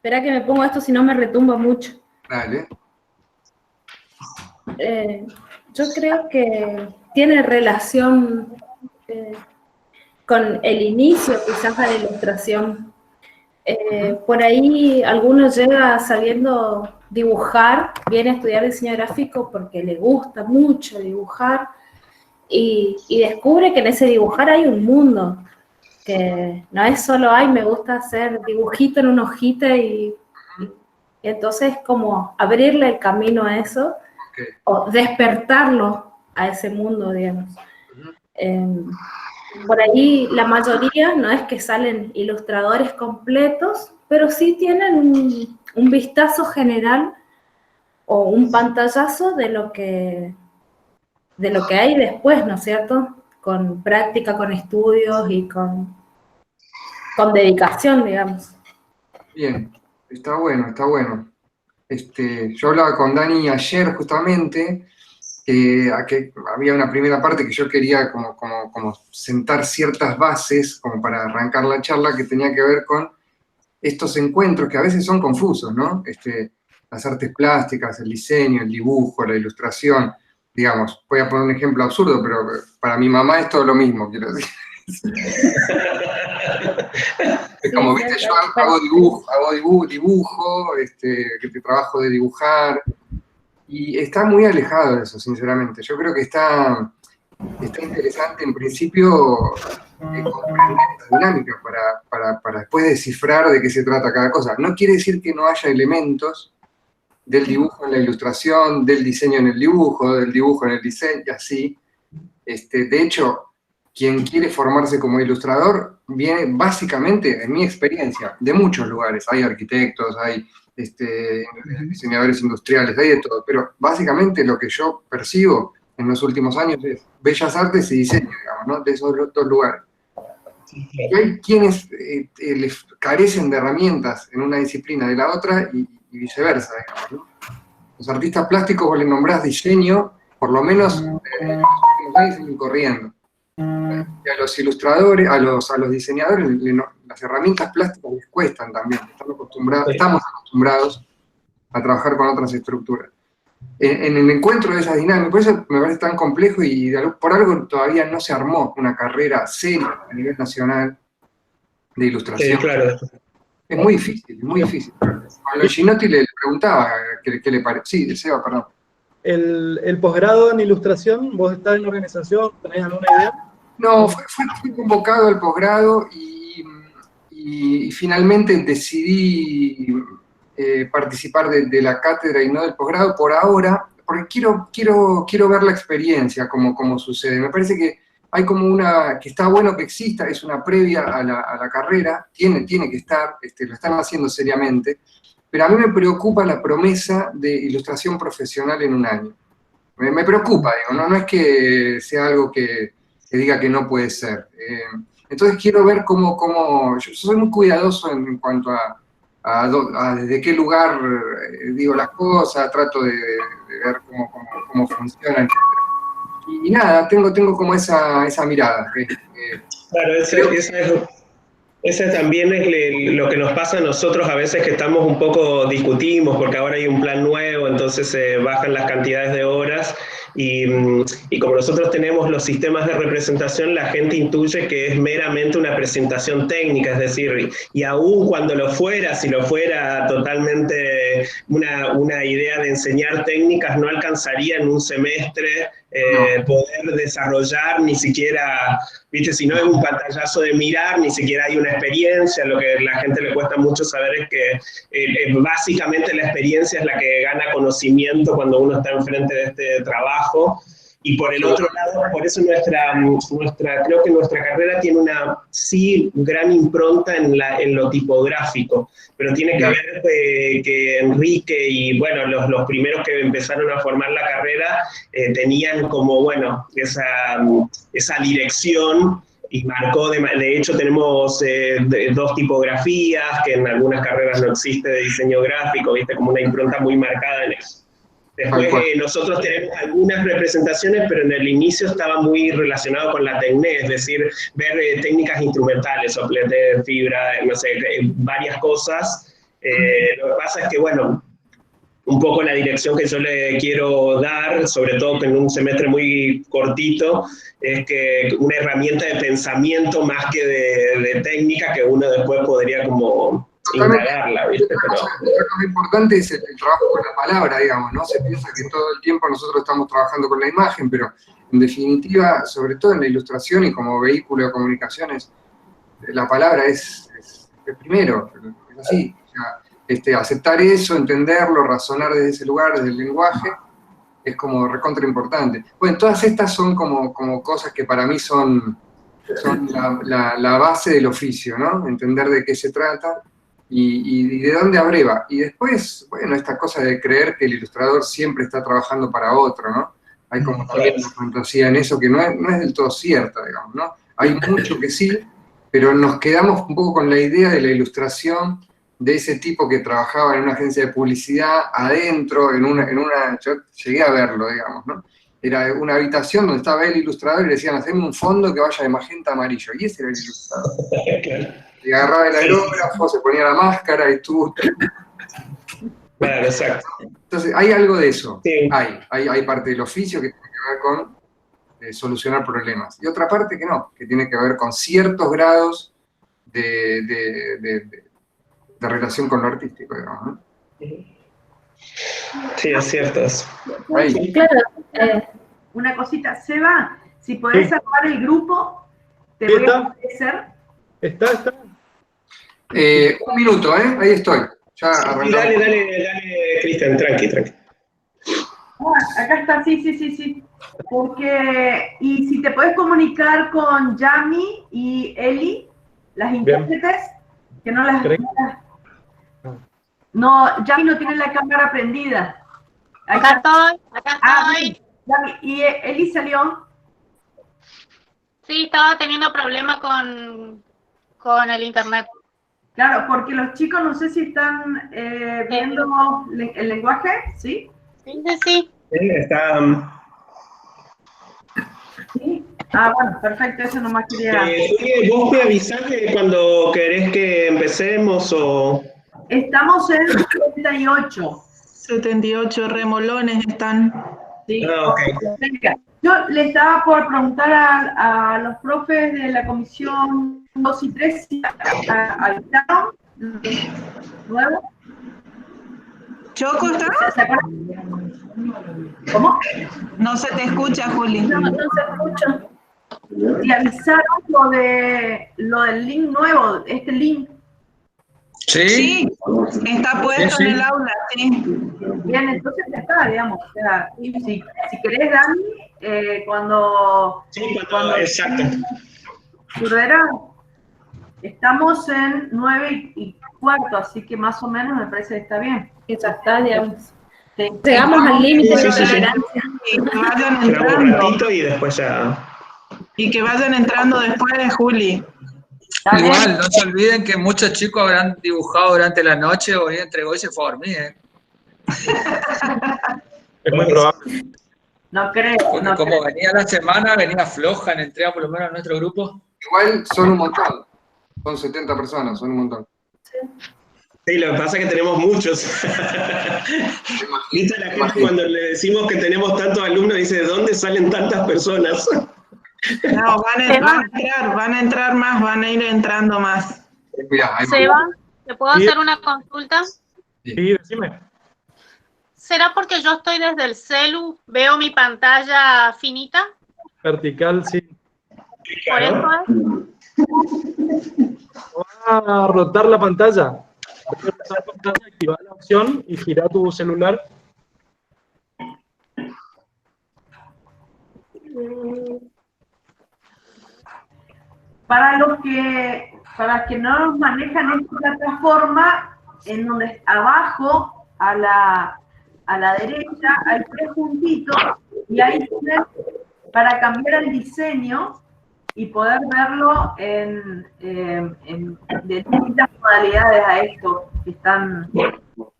Espera que me pongo esto, si no me retumba mucho. Dale. Yo creo que tiene relación con el inicio quizás de la ilustración. Por ahí alguno llega sabiendo dibujar, viene a estudiar diseño gráfico porque le gusta mucho dibujar y descubre que en ese dibujar hay un mundo, que no es solo, ay, me gusta hacer dibujito en una hojita y entonces como abrirle el camino a eso, Okay. o despertarlo a ese mundo, digamos. Por ahí la mayoría no es que salen ilustradores completos, pero sí tienen un vistazo general o un pantallazo de lo que hay después, ¿no es cierto? Con práctica, con estudios y con dedicación, digamos. Bien, está bueno, está bueno. Yo hablaba con Dani ayer justamente, que había una primera parte que yo quería como sentar ciertas bases como para arrancar la charla, que tenía que ver con estos encuentros que a veces son confusos, ¿no? Las artes plásticas, el diseño, el dibujo, la ilustración, digamos, voy a poner un ejemplo absurdo, pero para mi mamá es todo lo mismo, quiero decir. Es como, viste, yo hago dibujo, que te trabajo de dibujar, y está muy alejado de eso, sinceramente. Yo creo que está interesante, en principio, comprender esta dinámica para después descifrar de qué se trata cada cosa. No quiere decir que no haya elementos del dibujo en la ilustración, del diseño en el dibujo, del dibujo en el diseño, y así. De hecho, quien quiere formarse como ilustrador viene básicamente, en mi experiencia, de muchos lugares. Hay arquitectos, hay diseñadores industriales, hay de todo, pero básicamente lo que yo percibo en los últimos años es bellas artes y diseño, digamos, ¿no? De esos dos lugares. Y hay quienes les carecen de herramientas en una disciplina de la otra y viceversa, digamos, ¿no? Los artistas plásticos, vos le nombrás diseño, por lo menos en los últimos años salen corriendo. Y a los ilustradores, a los diseñadores, las herramientas plásticas les cuestan también. Estamos acostumbrados a trabajar con otras estructuras. En el encuentro de esas dinámicas, por eso me parece tan complejo y por algo todavía no se armó una carrera seria a nivel nacional de ilustración. Claro. Es muy difícil, muy difícil. A lo Ginotti le preguntaba qué le parece. Sí, Seba, perdón. El posgrado en ilustración, ¿vos estás en la organización? ¿Tenés alguna idea? No, fui convocado al posgrado y finalmente decidí participar de la cátedra y no del posgrado por ahora, porque quiero ver la experiencia, cómo sucede. Me parece que hay como que está bueno que exista, es una previa a la carrera, tiene que estar, lo están haciendo seriamente, pero a mí me preocupa la promesa de ilustración profesional en un año. Me preocupa, digo, no es que sea algo que diga que no puede ser. Entonces quiero ver yo soy muy cuidadoso en cuanto a desde qué lugar digo las cosas, trato de ver cómo funcionan. Y nada, tengo como esa mirada. Claro, ese también es lo que nos pasa a nosotros a veces, que estamos un poco, discutimos, porque ahora hay un plan nuevo, entonces se bajan las cantidades de horas, y como nosotros tenemos los sistemas de representación, la gente intuye que es meramente una presentación técnica, es decir, y aún cuando si lo fuera totalmente una idea de enseñar técnicas, no alcanzaría en un semestre poder desarrollar ni siquiera, ¿viste? Si no es un pantallazo de mirar, ni siquiera hay una experiencia. Lo que a la gente le cuesta mucho saber es que básicamente la experiencia es la que gana conocimiento cuando uno está enfrente de este trabajo. Y por el otro lado, por eso creo que nuestra carrera tiene una gran impronta en lo tipográfico, pero tiene que ver que Enrique y bueno, los primeros que empezaron a formar la carrera tenían como, bueno, esa dirección, y marcó, de hecho tenemos dos tipografías, que en algunas carreras no existe, de diseño gráfico, ¿viste? Como una impronta muy marcada en eso. Después nosotros tenemos algunas representaciones, pero en el inicio estaba muy relacionado con la tecné, es decir, ver técnicas instrumentales, soplete, fibra, no sé, varias cosas, Lo que pasa es que, bueno, un poco la dirección que yo le quiero dar, sobre todo en un semestre muy cortito, es que una herramienta de pensamiento más que de técnica que uno después podría como indagarla, ¿viste? Otra cosa importante es el trabajo con la palabra, digamos, ¿no? Se piensa que todo el tiempo nosotros estamos trabajando con la imagen, pero en definitiva, sobre todo en la ilustración y como vehículo de comunicaciones, la palabra es primero, es así. O sea, aceptar eso, entenderlo, razonar desde ese lugar, desde el lenguaje, es como recontra importante. Bueno, todas estas son como cosas que para mí son la base del oficio, ¿no? Entender de qué se trata y de dónde abreva. Y después, bueno, esta cosa de creer que el ilustrador siempre está trabajando para otro, ¿no? Hay como también una fantasía en eso que no es del todo cierta, digamos, ¿no? Hay mucho que sí, pero nos quedamos un poco con la idea de la ilustración de ese tipo que trabajaba en una agencia de publicidad adentro, yo llegué a verlo, digamos, ¿no? Era una habitación donde estaba el ilustrador y le decían, haceme un fondo que vaya de magenta a amarillo, y ese era el ilustrador. Y agarraba el aerógrafo, se ponía la máscara y estuvo... Claro, exacto. Entonces, hay algo de eso, Sí. hay parte del oficio que tiene que ver con solucionar problemas, y otra parte que no, que tiene que ver con ciertos grados de relación con lo artístico, digamos, ¿no? Sí, es cierto eso. Ahí. Claro, Una cosita, Seba, si podés armar el grupo, te voy a agradecer. Está. Un minuto, ahí estoy. Ya Sí, arrancamos. dale, Cristian, tranqui. Acá está, sí. Porque, y si te podés comunicar con Yami y Eli, las intérpretes, que no las... No, Yami no tiene la cámara prendida. Acá estoy. Yami, ¿y Eli salió? Sí, estaba teniendo problemas con el internet. Claro, porque los chicos no sé si están viendo el lenguaje, ¿sí? Sí. Está... ¿Sí? Ah, bueno, perfecto, eso nomás quería... ¿Vos me avisás cuando querés que empecemos o...? Estamos en 78. 78 remolones están. Sí. Ah, ok. Yo le estaba por preguntar a los profes de la comisión 2 y 3 si habitaron nuevo. ¿Choco está? ¿Se acuerdan? ¿Cómo? No se te escucha, Juli. No se escucha. Y avisaron lo del link nuevo, este link. Sí, está puesto Sí. en el aula, sí. Bien, entonces ya está, digamos. O sea, si querés, Dani, cuando... Sí, exacto. Curdera, estamos en 9:15, así que más o menos me parece que está bien. que ya está, digamos. Sí. Llegamos al límite de Sí. tolerancia. Y que vayan Esperamos un entrando. ratito y después ya... Y que vayan entrando después de Juli. ¿Está bien? Igual, no se olviden que muchos chicos habrán dibujado durante la noche o hoy entregó y se fue a dormir, ¿eh? Es muy probable. No creo. Porque No como creo. venía la semana, venía floja en entrega por lo menos en nuestro grupo. Igual son un montón. Son 70 personas, son un montón. Sí, lo que pasa es que tenemos muchos. ¿Viste la gente cuando le decimos que tenemos tantos alumnos dice, ¿de dónde salen tantas personas? No, van a entrar más, van a ir entrando más. Mirá, ahí Seba, ¿te puedo Sí. hacer una consulta? Sí, decime. ¿Será porque yo estoy desde el celu, veo mi pantalla finita? Vertical, sí. Por eso es. Va a rotar la pantalla. Vas a rotar la pantalla, activar la opción y girar tu celular. Para que no nos manejan esta plataforma, en donde abajo a la derecha hay 3 puntitos y ahí tienen para cambiar el diseño y poder verlo en de distintas modalidades a esto que están verlo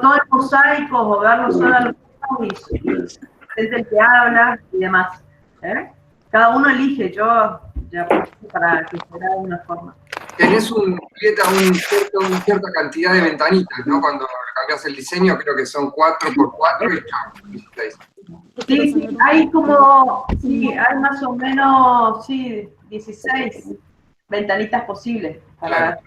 todo en mosaicos o verlo solo en los es el que habla y demás. Cada uno elige, yo ya para que será de una forma. tenés una cierta cantidad de ventanitas, ¿no? Cuando cambias el diseño, creo que son 4x4 y chao, 16. Sí, sí, hay como, sí, hay más o menos, sí, 16 ventanitas posibles. Claro,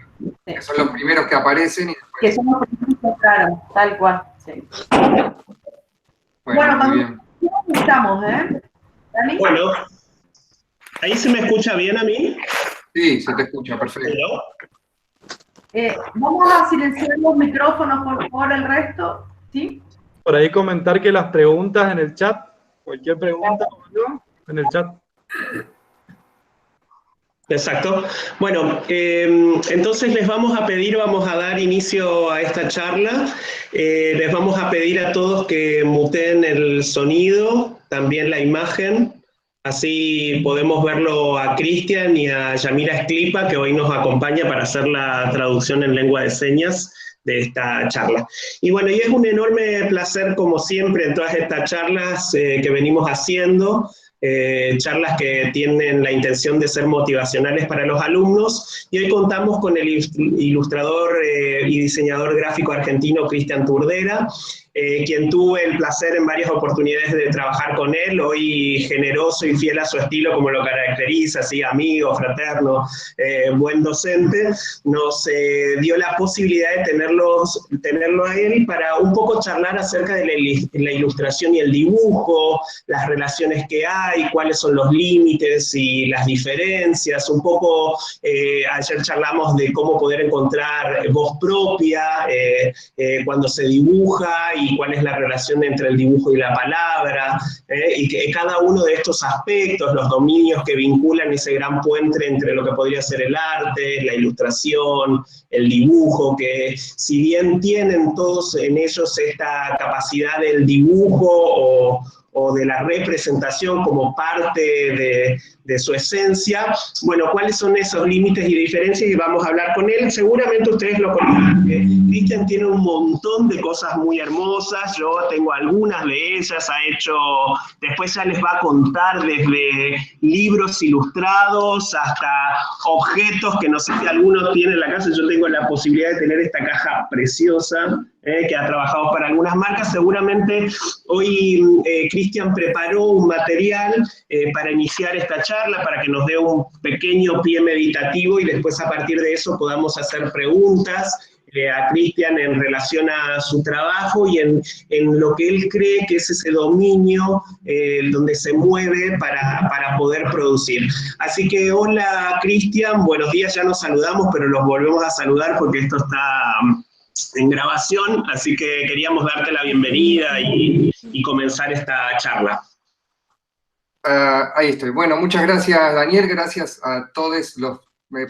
que son los primeros que aparecen y después... Que son los primeros, claro, tal cual, sí. Bueno, muy bien. ¿Cómo estamos, ¿Dani? Bueno, ¿ahí se me escucha bien a mí? Sí, se te escucha, perfecto. Vamos a silenciar los micrófonos, por favor, el resto, ¿sí? Por ahí comentar que las preguntas en el chat, cualquier pregunta en el chat. Exacto. Bueno, entonces les vamos a dar inicio a esta charla. Les vamos a pedir a todos que muteen el sonido, también la imagen. Así podemos verlo a Cristian y a Yamila Esclipa, que hoy nos acompaña para hacer la traducción en lengua de señas de esta charla. Y bueno, y es un enorme placer, como siempre, en todas estas charlas que venimos haciendo, charlas que tienen la intención de ser motivacionales para los alumnos, y hoy contamos con el ilustrador y diseñador gráfico argentino Cristian Turdera, quien tuve el placer en varias oportunidades de trabajar con él, hoy generoso y fiel a su estilo, como lo caracteriza, así, amigo, fraterno, buen docente, nos dio la posibilidad de tenerlo a él para un poco charlar acerca de la ilustración y el dibujo, las relaciones que hay, cuáles son los límites y las diferencias, un poco, ayer charlamos de cómo poder encontrar voz propia cuando se dibuja, y cuál es la relación entre el dibujo y la palabra, y que cada uno de estos aspectos, los dominios que vinculan ese gran puente entre lo que podría ser el arte, la ilustración, el dibujo, que si bien tienen todos en ellos esta capacidad del dibujo o de la representación como parte de su esencia, bueno, ¿cuáles son esos límites y diferencias? Y vamos a hablar con él. Seguramente ustedes lo conocen. Cristian tiene un montón de cosas muy hermosas, yo tengo algunas de ellas, después ya les va a contar desde libros ilustrados hasta objetos que no sé si alguno tiene en la casa. Yo tengo la posibilidad de tener esta caja preciosa, que ha trabajado para algunas marcas. Seguramente hoy Cristian preparó un material para iniciar esta charla, para que nos dé un pequeño pie meditativo y después a partir de eso podamos hacer preguntas a Cristian en relación a su trabajo y en lo que él cree que es ese dominio donde se mueve para poder producir. Así que hola Cristian, buenos días, ya nos saludamos, pero los volvemos a saludar porque esto está en grabación, así que queríamos darte la bienvenida y comenzar esta charla. Ahí estoy. Bueno, muchas gracias Daniel, gracias a todos los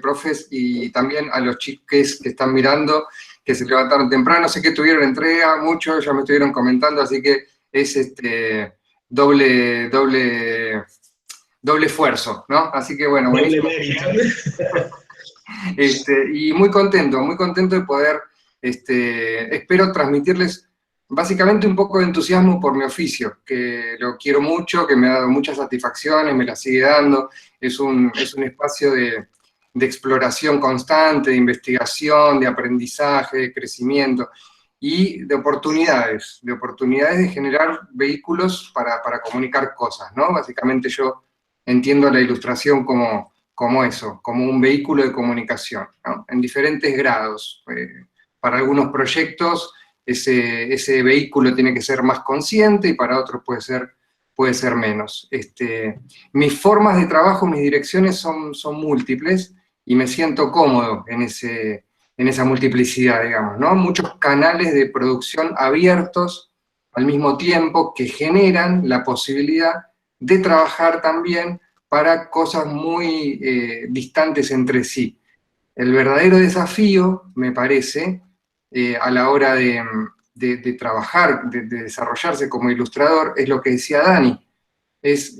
profes y también a los chiques que están mirando, que se levantaron temprano. Sé que tuvieron entrega, muchos ya me estuvieron comentando, así que es doble esfuerzo, ¿no? Así que bueno, buenísimo. Y muy contento de poder, espero transmitirles básicamente un poco de entusiasmo por mi oficio, que lo quiero mucho, que me ha dado muchas satisfacciones, me las sigue dando. Es un espacio de exploración constante, de investigación, de aprendizaje, de crecimiento y de oportunidades de generar vehículos para comunicar cosas, ¿no? Básicamente yo entiendo la ilustración como eso, como un vehículo de comunicación, ¿no? En diferentes grados. Para algunos proyectos ese vehículo tiene que ser más consciente y para otros puede ser menos. Mis formas de trabajo, mis direcciones son múltiples y me siento cómodo en esa multiplicidad, digamos, ¿no? Muchos canales de producción abiertos al mismo tiempo que generan la posibilidad de trabajar también para cosas muy distantes entre sí. El verdadero desafío, me parece, a la hora de trabajar, de desarrollarse como ilustrador, es lo que decía Dani, es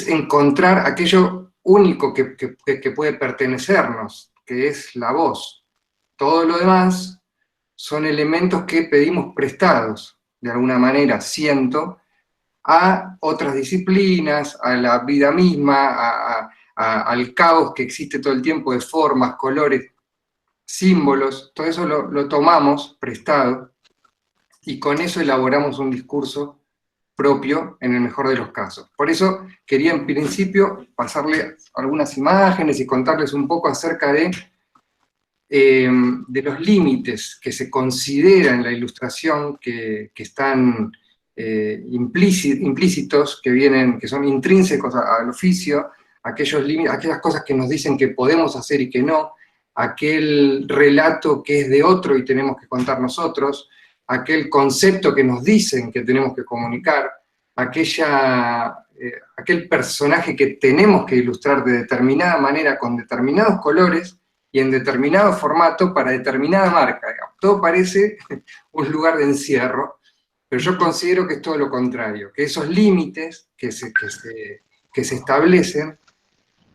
encontrar aquello único que puede pertenecernos, que es la voz. Todo lo demás son elementos que pedimos prestados, de alguna manera, siento, a otras disciplinas, a la vida misma, al caos que existe todo el tiempo de formas, colores, símbolos, todo eso lo tomamos prestado y con eso elaboramos un discurso propio en el mejor de los casos. Por eso quería en principio pasarle algunas imágenes y contarles un poco acerca de los límites que se consideran en la ilustración, que están implícitos, que son intrínsecos al oficio, aquellas cosas que nos dicen que podemos hacer y que no, aquel relato que es de otro y tenemos que contar nosotros, aquel concepto que nos dicen que tenemos que comunicar, aquel personaje que tenemos que ilustrar de determinada manera, con determinados colores y en determinado formato para determinada marca. Digamos. Todo parece un lugar de encierro, pero yo considero que es todo lo contrario, que esos límites que se establecen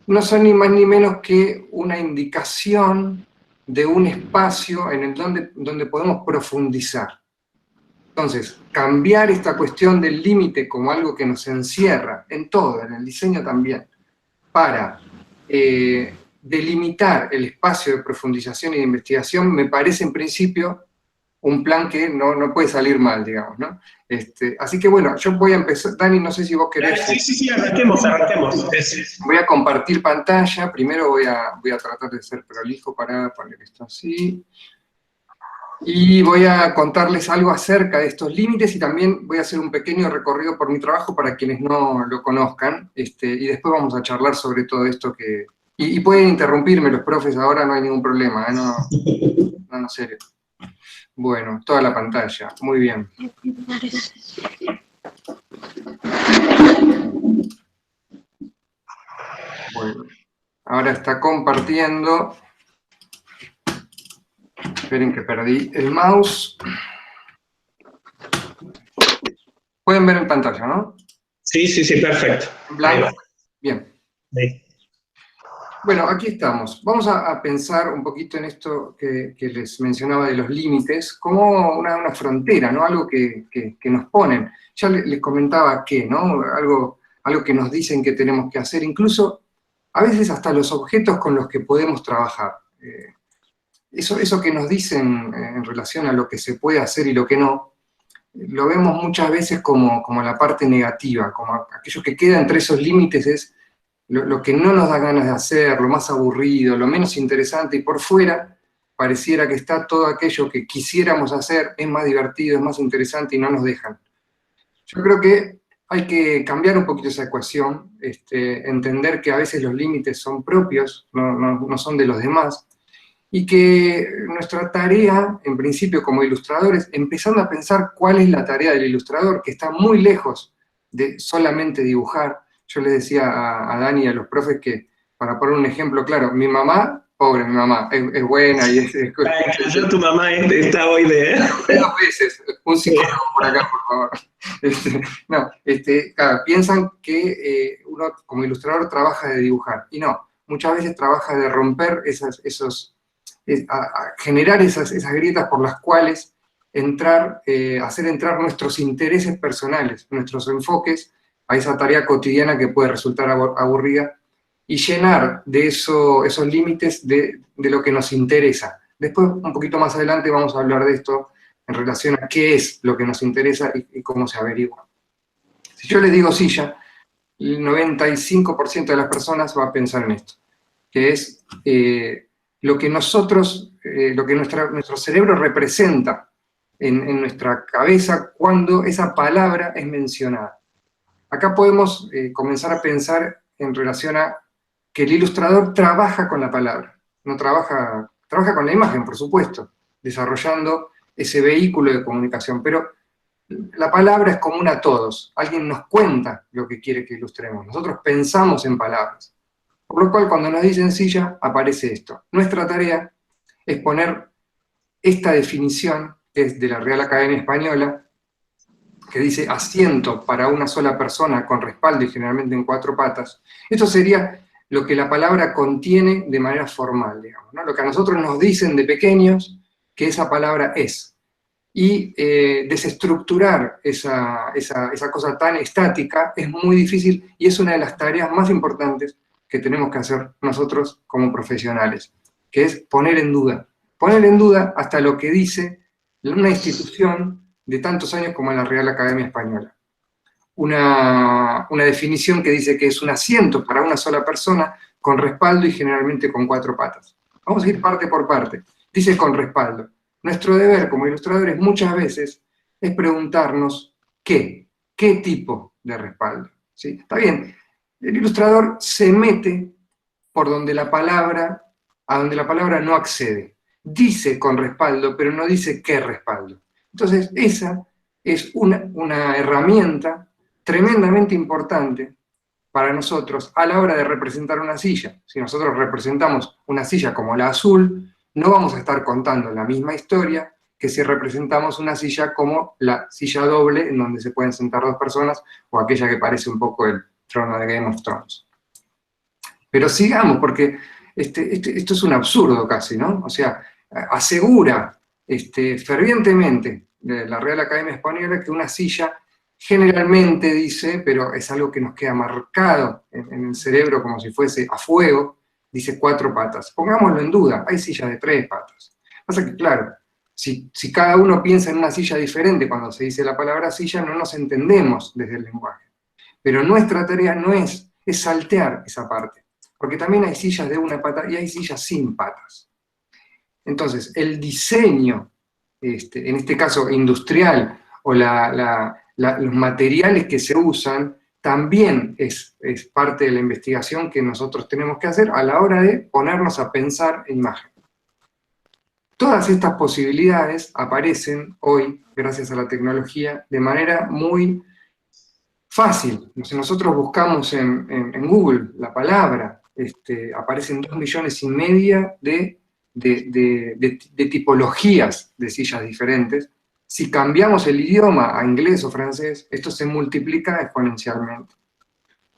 no son ni más ni menos que una indicación de un espacio en el donde podemos profundizar. Entonces, cambiar esta cuestión del límite como algo que nos encierra, en todo, en el diseño también, para delimitar el espacio de profundización y de investigación, me parece en principio un plan que no puede salir mal, digamos, ¿no? Así que bueno, yo voy a empezar. Dani, no sé si vos querés... Sí, arranquemos. Voy a compartir pantalla, primero voy a tratar de ser prolijo para poner esto así, y voy a contarles algo acerca de estos límites, y también voy a hacer un pequeño recorrido por mi trabajo para quienes no lo conozcan, y después vamos a charlar sobre todo esto que... Y pueden interrumpirme los profes ahora, no hay ningún problema, no, en serio. Bueno, toda la pantalla, muy bien. Bueno, ahora está compartiendo. Esperen que perdí el mouse. Pueden ver en pantalla, ¿no? Sí, perfecto. ¿En blanco? Bien. Sí. Bueno, aquí estamos. Vamos a pensar un poquito en esto que les mencionaba de los límites, como una frontera, ¿no? Algo que nos ponen. Ya les comentaba que, ¿no? Algo que nos dicen que tenemos que hacer, incluso a veces hasta los objetos con los que podemos trabajar. Eso que nos dicen en relación a lo que se puede hacer y lo que no, lo vemos muchas veces como la parte negativa, como aquello que queda entre esos límites es lo que no nos da ganas de hacer, lo más aburrido, lo menos interesante, y por fuera pareciera que está todo aquello que quisiéramos hacer, es más divertido, es más interesante y no nos dejan. Yo creo que hay que cambiar un poquito esa ecuación, entender que a veces los límites son propios, no son de los demás, y que nuestra tarea, en principio como ilustradores, empezando a pensar cuál es la tarea del ilustrador, que está muy lejos de solamente dibujar. Yo les decía a Dani y a los profes que, para poner un ejemplo claro, mi mamá, pobre mi mamá, es buena y es yo, tu mamá está hoy de... 2 veces, un psicólogo por acá, por favor. Claro, piensan que uno como ilustrador trabaja de dibujar, y no, muchas veces trabaja de romper generar esas grietas por las cuales hacer entrar nuestros intereses personales, nuestros enfoques, a esa tarea cotidiana que puede resultar aburrida, y llenar de esos límites de lo que nos interesa. Después, un poquito más adelante, vamos a hablar de esto en relación a qué es lo que nos interesa y cómo se averigua. Si yo les digo silla, el 95% de las personas va a pensar en esto, que es lo que nuestro cerebro representa en nuestra cabeza cuando esa palabra es mencionada. Acá podemos comenzar a pensar en relación a que el ilustrador trabaja con la palabra, no trabaja con la imagen, por supuesto, desarrollando ese vehículo de comunicación, pero la palabra es común a todos. Alguien nos cuenta lo que quiere que ilustremos, nosotros pensamos en palabras. Por lo cual, cuando nos dicen silla, aparece esto. Nuestra tarea es poner esta definición, que es de la Real Academia Española, que dice asiento para una sola persona con respaldo y generalmente en 4 patas. Esto sería lo que la palabra contiene de manera formal, digamos, ¿no? Lo que a nosotros nos dicen de pequeños que esa palabra es. Y desestructurar esa cosa tan estática es muy difícil y es una de las tareas más importantes que tenemos que hacer nosotros como profesionales, que es poner en duda. Poner en duda hasta lo que dice una institución de tantos años como la Real Academia Española. Una definición que dice que es un asiento para una sola persona con respaldo y generalmente con 4 patas. Vamos a ir parte por parte. Dice con respaldo. Nuestro deber como ilustradores muchas veces es preguntarnos qué tipo de respaldo. ¿Sí? Está bien, el ilustrador se mete por donde la palabra, a donde la palabra no accede. Dice con respaldo, pero no dice qué respaldo. Entonces, esa es una herramienta tremendamente importante para nosotros a la hora de representar una silla. Si nosotros representamos una silla como la azul, no vamos a estar contando la misma historia que si representamos una silla como la silla doble, en donde se pueden sentar 2 personas, o aquella que parece un poco el trono de Game of Thrones. Pero sigamos, porque esto es un absurdo casi, ¿no? O sea, asegura fervientemente la Real Academia Española que una silla generalmente dice, pero es algo que nos queda marcado en el cerebro como si fuese a fuego, dice 4 patas. Pongámoslo en duda, hay sillas de 3 patas. Pasa que, claro, si cada uno piensa en una silla diferente cuando se dice la palabra silla, no nos entendemos desde el lenguaje. Pero nuestra tarea no es saltear esa parte, porque también hay sillas de 1 pata y hay sillas sin patas. Entonces, el diseño, en este caso industrial, o los materiales que se usan, también es parte de la investigación que nosotros tenemos que hacer a la hora de ponernos a pensar en imagen. Todas estas posibilidades aparecen hoy, gracias a la tecnología, de manera muy fácil. Si nosotros buscamos en Google la palabra, aparecen 2,5 millones de tipologías de sillas diferentes. Si cambiamos el idioma a inglés o francés, esto se multiplica exponencialmente.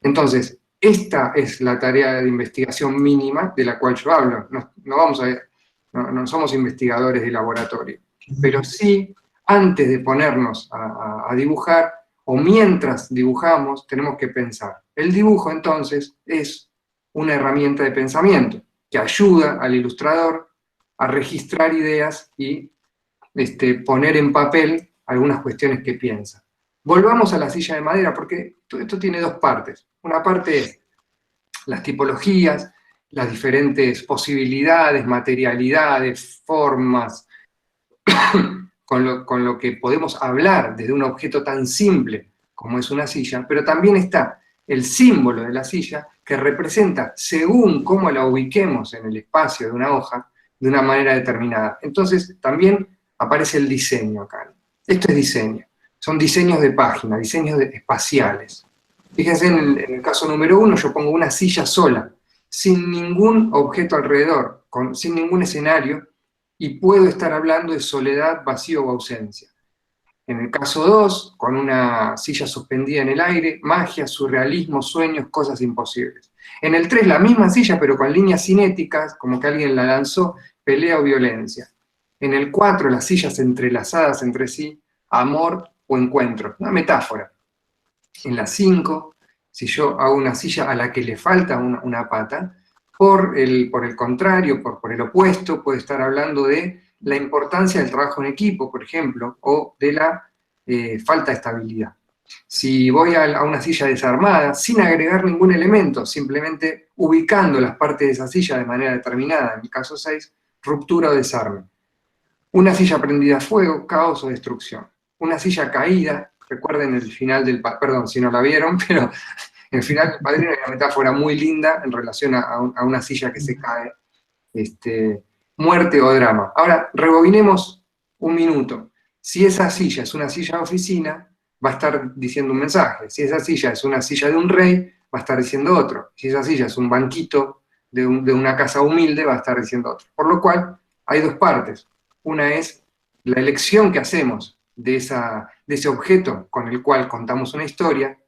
Entonces, esta es la tarea de investigación mínima de la cual yo hablo. No somos investigadores de laboratorio, pero sí, antes de ponernos a dibujar, o mientras dibujamos, tenemos que pensar. El dibujo, entonces, es una herramienta de pensamiento que ayuda al ilustrador a registrar ideas y poner en papel algunas cuestiones que piensa. Volvamos a la silla de madera, porque esto tiene 2 partes. Una parte es las tipologías, las diferentes posibilidades, materialidades, formas, con lo que podemos hablar desde un objeto tan simple como es una silla, pero también está el símbolo de la silla que representa, según cómo la ubiquemos en el espacio de una hoja, de una manera determinada. Entonces, también aparece el diseño acá. Esto es diseño. Son diseños de página, diseños espaciales. Fíjense, en el caso número 1, yo pongo una silla sola, sin ningún objeto alrededor, sin ningún escenario, y puedo estar hablando de soledad, vacío o ausencia. En el caso 2, con una silla suspendida en el aire, magia, surrealismo, sueños, cosas imposibles. En el 3, la misma silla, pero con líneas cinéticas, como que alguien la lanzó, pelea o violencia. En el 4, las sillas entrelazadas entre sí, amor o encuentro, una metáfora. En la 5, si yo hago una silla a la que le falta una pata, por el contrario, por el opuesto, puede estar hablando de la importancia del trabajo en equipo, por ejemplo, o de la falta de estabilidad. Si voy a una silla desarmada, sin agregar ningún elemento, simplemente ubicando las partes de esa silla de manera determinada, en el caso 6, ruptura o desarme. Una silla prendida a fuego, caos o destrucción. Una silla caída, recuerden el final del... Perdón si no la vieron, pero en el final del Padrino hay una metáfora muy linda en relación a una silla que se cae. Muerte o drama. Ahora, rebobinemos un minuto. Si esa silla es una silla de oficina, va a estar diciendo un mensaje. Si esa silla es una silla de un rey, va a estar diciendo otro. Si esa silla es un banquito de una casa humilde, va a estar diciendo otro. Por lo cual, hay 2 partes. Una es la elección que hacemos de ese objeto con el cual contamos una historia,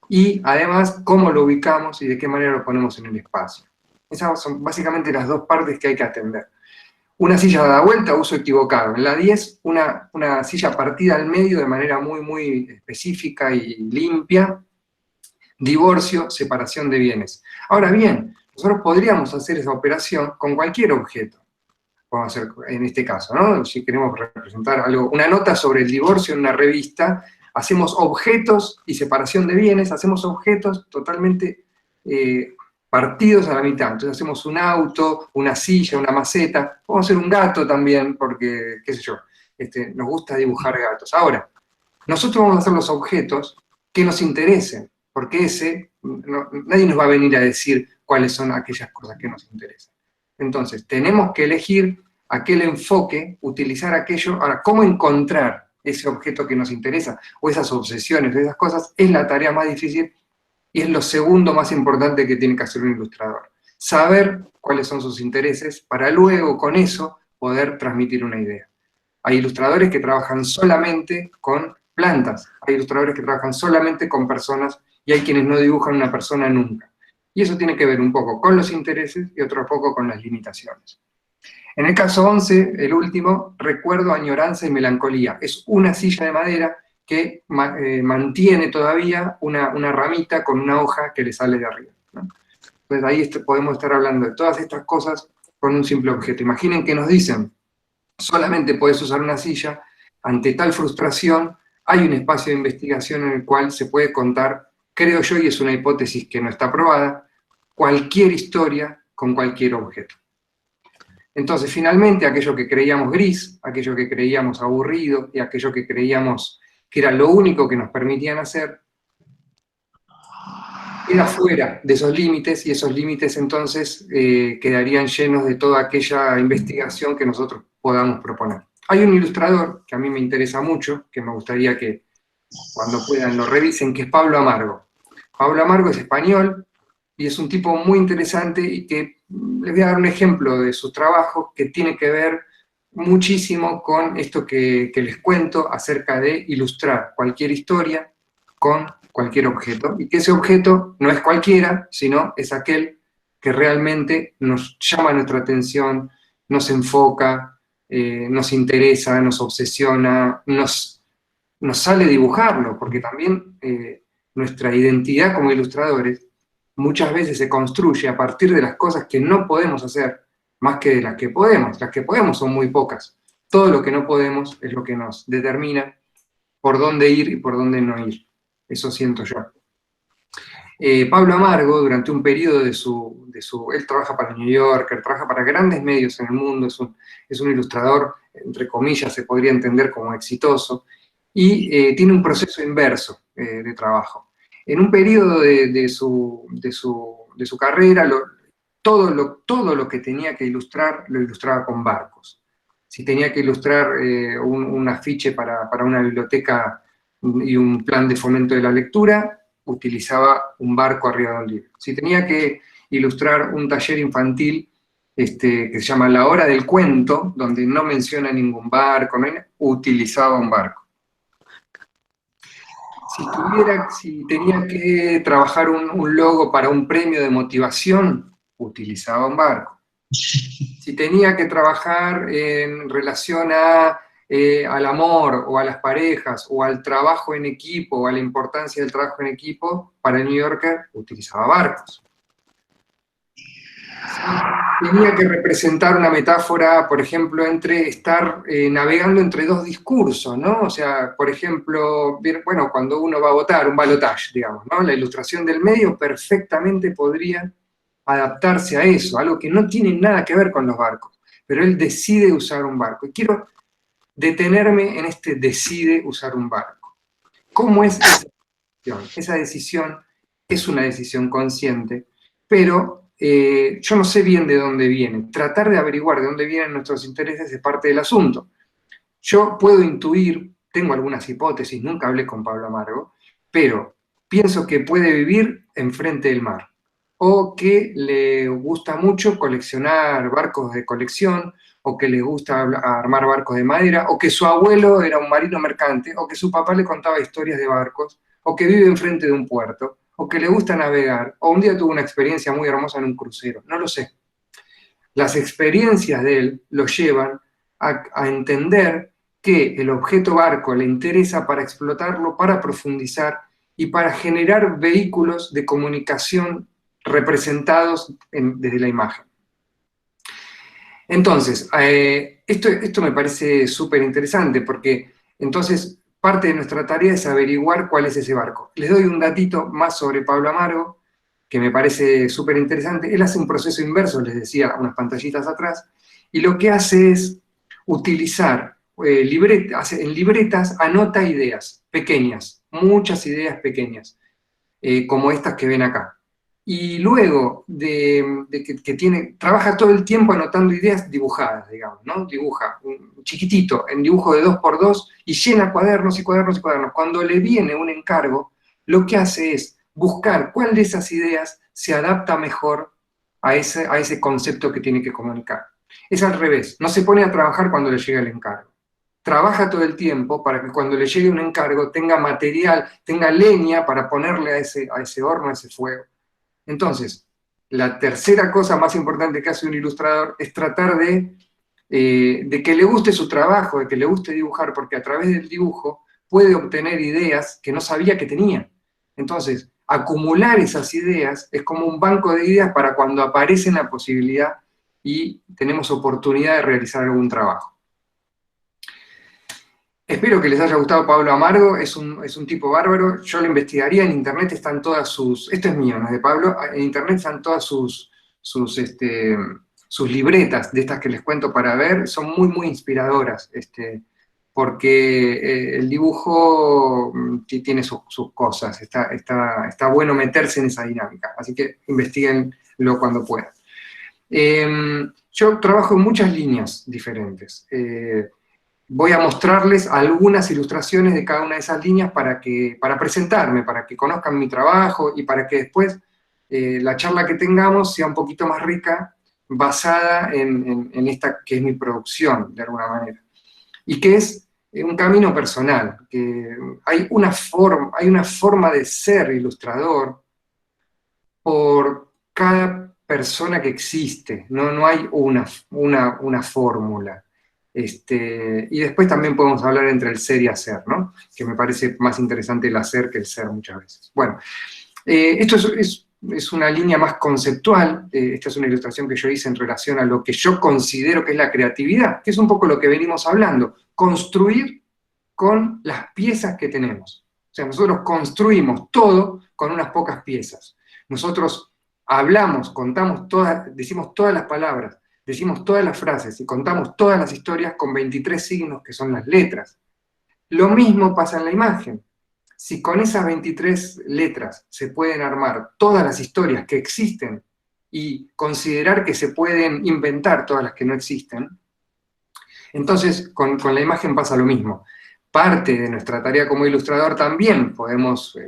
y además cómo lo ubicamos y de qué manera lo ponemos en el espacio. Esas son básicamente las 2 partes que hay que atender. Una silla dada vuelta, uso equivocado. En la 10, una silla partida al medio de manera muy, muy específica y limpia, divorcio, separación de bienes. Ahora bien, nosotros podríamos hacer esa operación con cualquier objeto. Vamos a hacer en este caso, ¿no? Si queremos representar algo, una nota sobre el divorcio en una revista, hacemos objetos y separación de bienes, hacemos objetos totalmente partidos a la mitad. Entonces hacemos un auto, una silla, una maceta, podemos hacer un gato también, porque, qué sé yo, nos gusta dibujar gatos. Ahora, nosotros vamos a hacer los objetos que nos interesen, porque nadie nos va a venir a decir cuáles son aquellas cosas que nos interesan. Entonces, tenemos que elegir aquel enfoque, utilizar aquello. Ahora, ¿cómo encontrar ese objeto que nos interesa? O esas obsesiones, o esas cosas, es la tarea más difícil y es lo segundo más importante que tiene que hacer un ilustrador. Saber cuáles son sus intereses para luego, con eso, poder transmitir una idea. Hay ilustradores que trabajan solamente con plantas, hay ilustradores que trabajan solamente con personas, y hay quienes no dibujan una persona nunca. Y eso tiene que ver un poco con los intereses y otro poco con las limitaciones. En el caso 11, el último, recuerdo, añoranza y melancolía. Es una silla de madera que mantiene todavía una ramita con una hoja que le sale de arriba, ¿no? Entonces ahí podemos estar hablando de todas estas cosas con un simple objeto. Imaginen que nos dicen, solamente puedes usar una silla, ante tal frustración hay un espacio de investigación en el cual se puede contar, creo yo, y es una hipótesis que no está probada, cualquier historia con cualquier objeto. Entonces, finalmente, aquello que creíamos gris, aquello que creíamos aburrido y aquello que creíamos que era lo único que nos permitían hacer, era fuera de esos límites, y esos límites entonces quedarían llenos de toda aquella investigación que nosotros podamos proponer. Hay un ilustrador que a mí me interesa mucho, que me gustaría que cuando puedan lo revisen, que es Pablo Amargo. Pablo Amargo es español y es un tipo muy interesante, y que les voy a dar un ejemplo de su trabajo que tiene que ver muchísimo con esto que les cuento acerca de ilustrar cualquier historia con cualquier objeto, y que ese objeto no es cualquiera, sino es aquel que realmente nos llama nuestra atención, nos enfoca, nos interesa, nos obsesiona, nos sale dibujarlo, porque también nuestra identidad como ilustradores muchas veces se construye a partir de las cosas que no podemos hacer, más que de las que podemos. Las que podemos son muy pocas. Todo lo que no podemos es lo que nos determina por dónde ir y por dónde no ir. Eso siento yo. Pablo Amargo, durante un periodo él trabaja para New Yorker, trabaja para grandes medios en el mundo, es un ilustrador, entre comillas, se podría entender como exitoso, y tiene un proceso inverso de trabajo. En un periodo de su carrera, todo lo que tenía que ilustrar, lo ilustraba con barcos. Si tenía que ilustrar un afiche para una biblioteca y un plan de fomento de la lectura, utilizaba un barco arriba de un libro. Si tenía que ilustrar un taller infantil que se llama La Hora del Cuento, donde no menciona ningún barco, utilizaba un barco. Si tenía que trabajar un logo para un premio de motivación, utilizaba un barco. Si tenía que trabajar en relación al amor, o a las parejas, o al trabajo en equipo, o a la importancia del trabajo en equipo, para el New Yorker, utilizaba barcos. Tenía que representar una metáfora, por ejemplo, entre estar navegando entre dos discursos, ¿no? O sea, por ejemplo, bueno, cuando uno va a votar, un balotage, digamos, ¿no? La ilustración del medio perfectamente podría adaptarse a eso, algo que no tiene nada que ver con los barcos, pero él decide usar un barco. Y quiero detenerme en decide usar un barco. ¿Cómo es esa decisión? Esa decisión es una decisión consciente, pero yo no sé bien de dónde viene. Tratar de averiguar de dónde vienen nuestros intereses es parte del asunto. Yo puedo intuir, tengo algunas hipótesis, nunca hablé con Pablo Amargo, pero pienso que puede vivir enfrente del mar, o que le gusta mucho coleccionar barcos de colección, o que le gusta armar barcos de madera, o que su abuelo era un marino mercante, o que su papá le contaba historias de barcos, o que vive enfrente de un puerto, o que le gusta navegar, o un día tuvo una experiencia muy hermosa en un crucero, no lo sé. Las experiencias de él lo llevan a entender que el objeto barco le interesa para explotarlo, para profundizar, y para generar vehículos de comunicación representados desde la imagen. Entonces, esto me parece súper interesante porque entonces parte de nuestra tarea es averiguar cuál es ese barco. Les doy un datito más sobre Pablo Amargo, que me parece súper interesante. Él hace un proceso inverso, les decía unas pantallitas atrás, y lo que hace es utilizar en libretas, anota ideas pequeñas, muchas ideas pequeñas, como estas que ven acá. Y luego trabaja todo el tiempo anotando ideas dibujadas, digamos, ¿no? Dibuja un chiquitito, en dibujo de 2x2, y llena cuadernos y cuadernos y cuadernos. Cuando le viene un encargo, lo que hace es buscar cuál de esas ideas se adapta mejor a ese concepto que tiene que comunicar. Es al revés, no se pone a trabajar cuando le llega el encargo. Trabaja todo el tiempo para que cuando le llegue un encargo tenga material, tenga leña para ponerle a ese horno, a ese fuego. Entonces, la tercera cosa más importante que hace un ilustrador es tratar de que le guste su trabajo, de que le guste dibujar, porque a través del dibujo puede obtener ideas que no sabía que tenía. Entonces, acumular esas ideas es como un banco de ideas para cuando aparece la posibilidad y tenemos oportunidad de realizar algún trabajo. Espero que les haya gustado Pablo Amargo, es un tipo bárbaro, yo lo investigaría, en internet están todas sus, esto es mío, no es de Pablo, en internet están todas sus libretas de estas que les cuento para ver, son muy, muy inspiradoras, porque el dibujo tiene sus cosas, está bueno meterse en esa dinámica, así que investiguenlo cuando puedan. Yo trabajo en muchas líneas diferentes. Voy a mostrarles algunas ilustraciones de cada una de esas líneas para presentarme, para que conozcan mi trabajo y para que después la charla que tengamos sea un poquito más rica, basada en esta que es mi producción, de alguna manera. Y que es un camino personal, que hay una forma de ser ilustrador por cada persona que existe, no hay una fórmula. Y después también podemos hablar entre el ser y hacer, ¿no? Que me parece más interesante el hacer que el ser muchas veces. Bueno, esto es una línea más conceptual, esta es una ilustración que yo hice en relación a lo que yo considero que es la creatividad, que es un poco lo que venimos hablando, construir con las piezas que tenemos. O sea, nosotros construimos todo con unas pocas piezas. Nosotros hablamos, contamos decimos todas las palabras, decimos todas las frases y contamos todas las historias con 23 signos que son las letras. Lo mismo pasa en la imagen. Si con esas 23 letras se pueden armar todas las historias que existen y considerar que se pueden inventar todas las que no existen, entonces con la imagen pasa lo mismo. Parte de nuestra tarea como ilustrador también podemos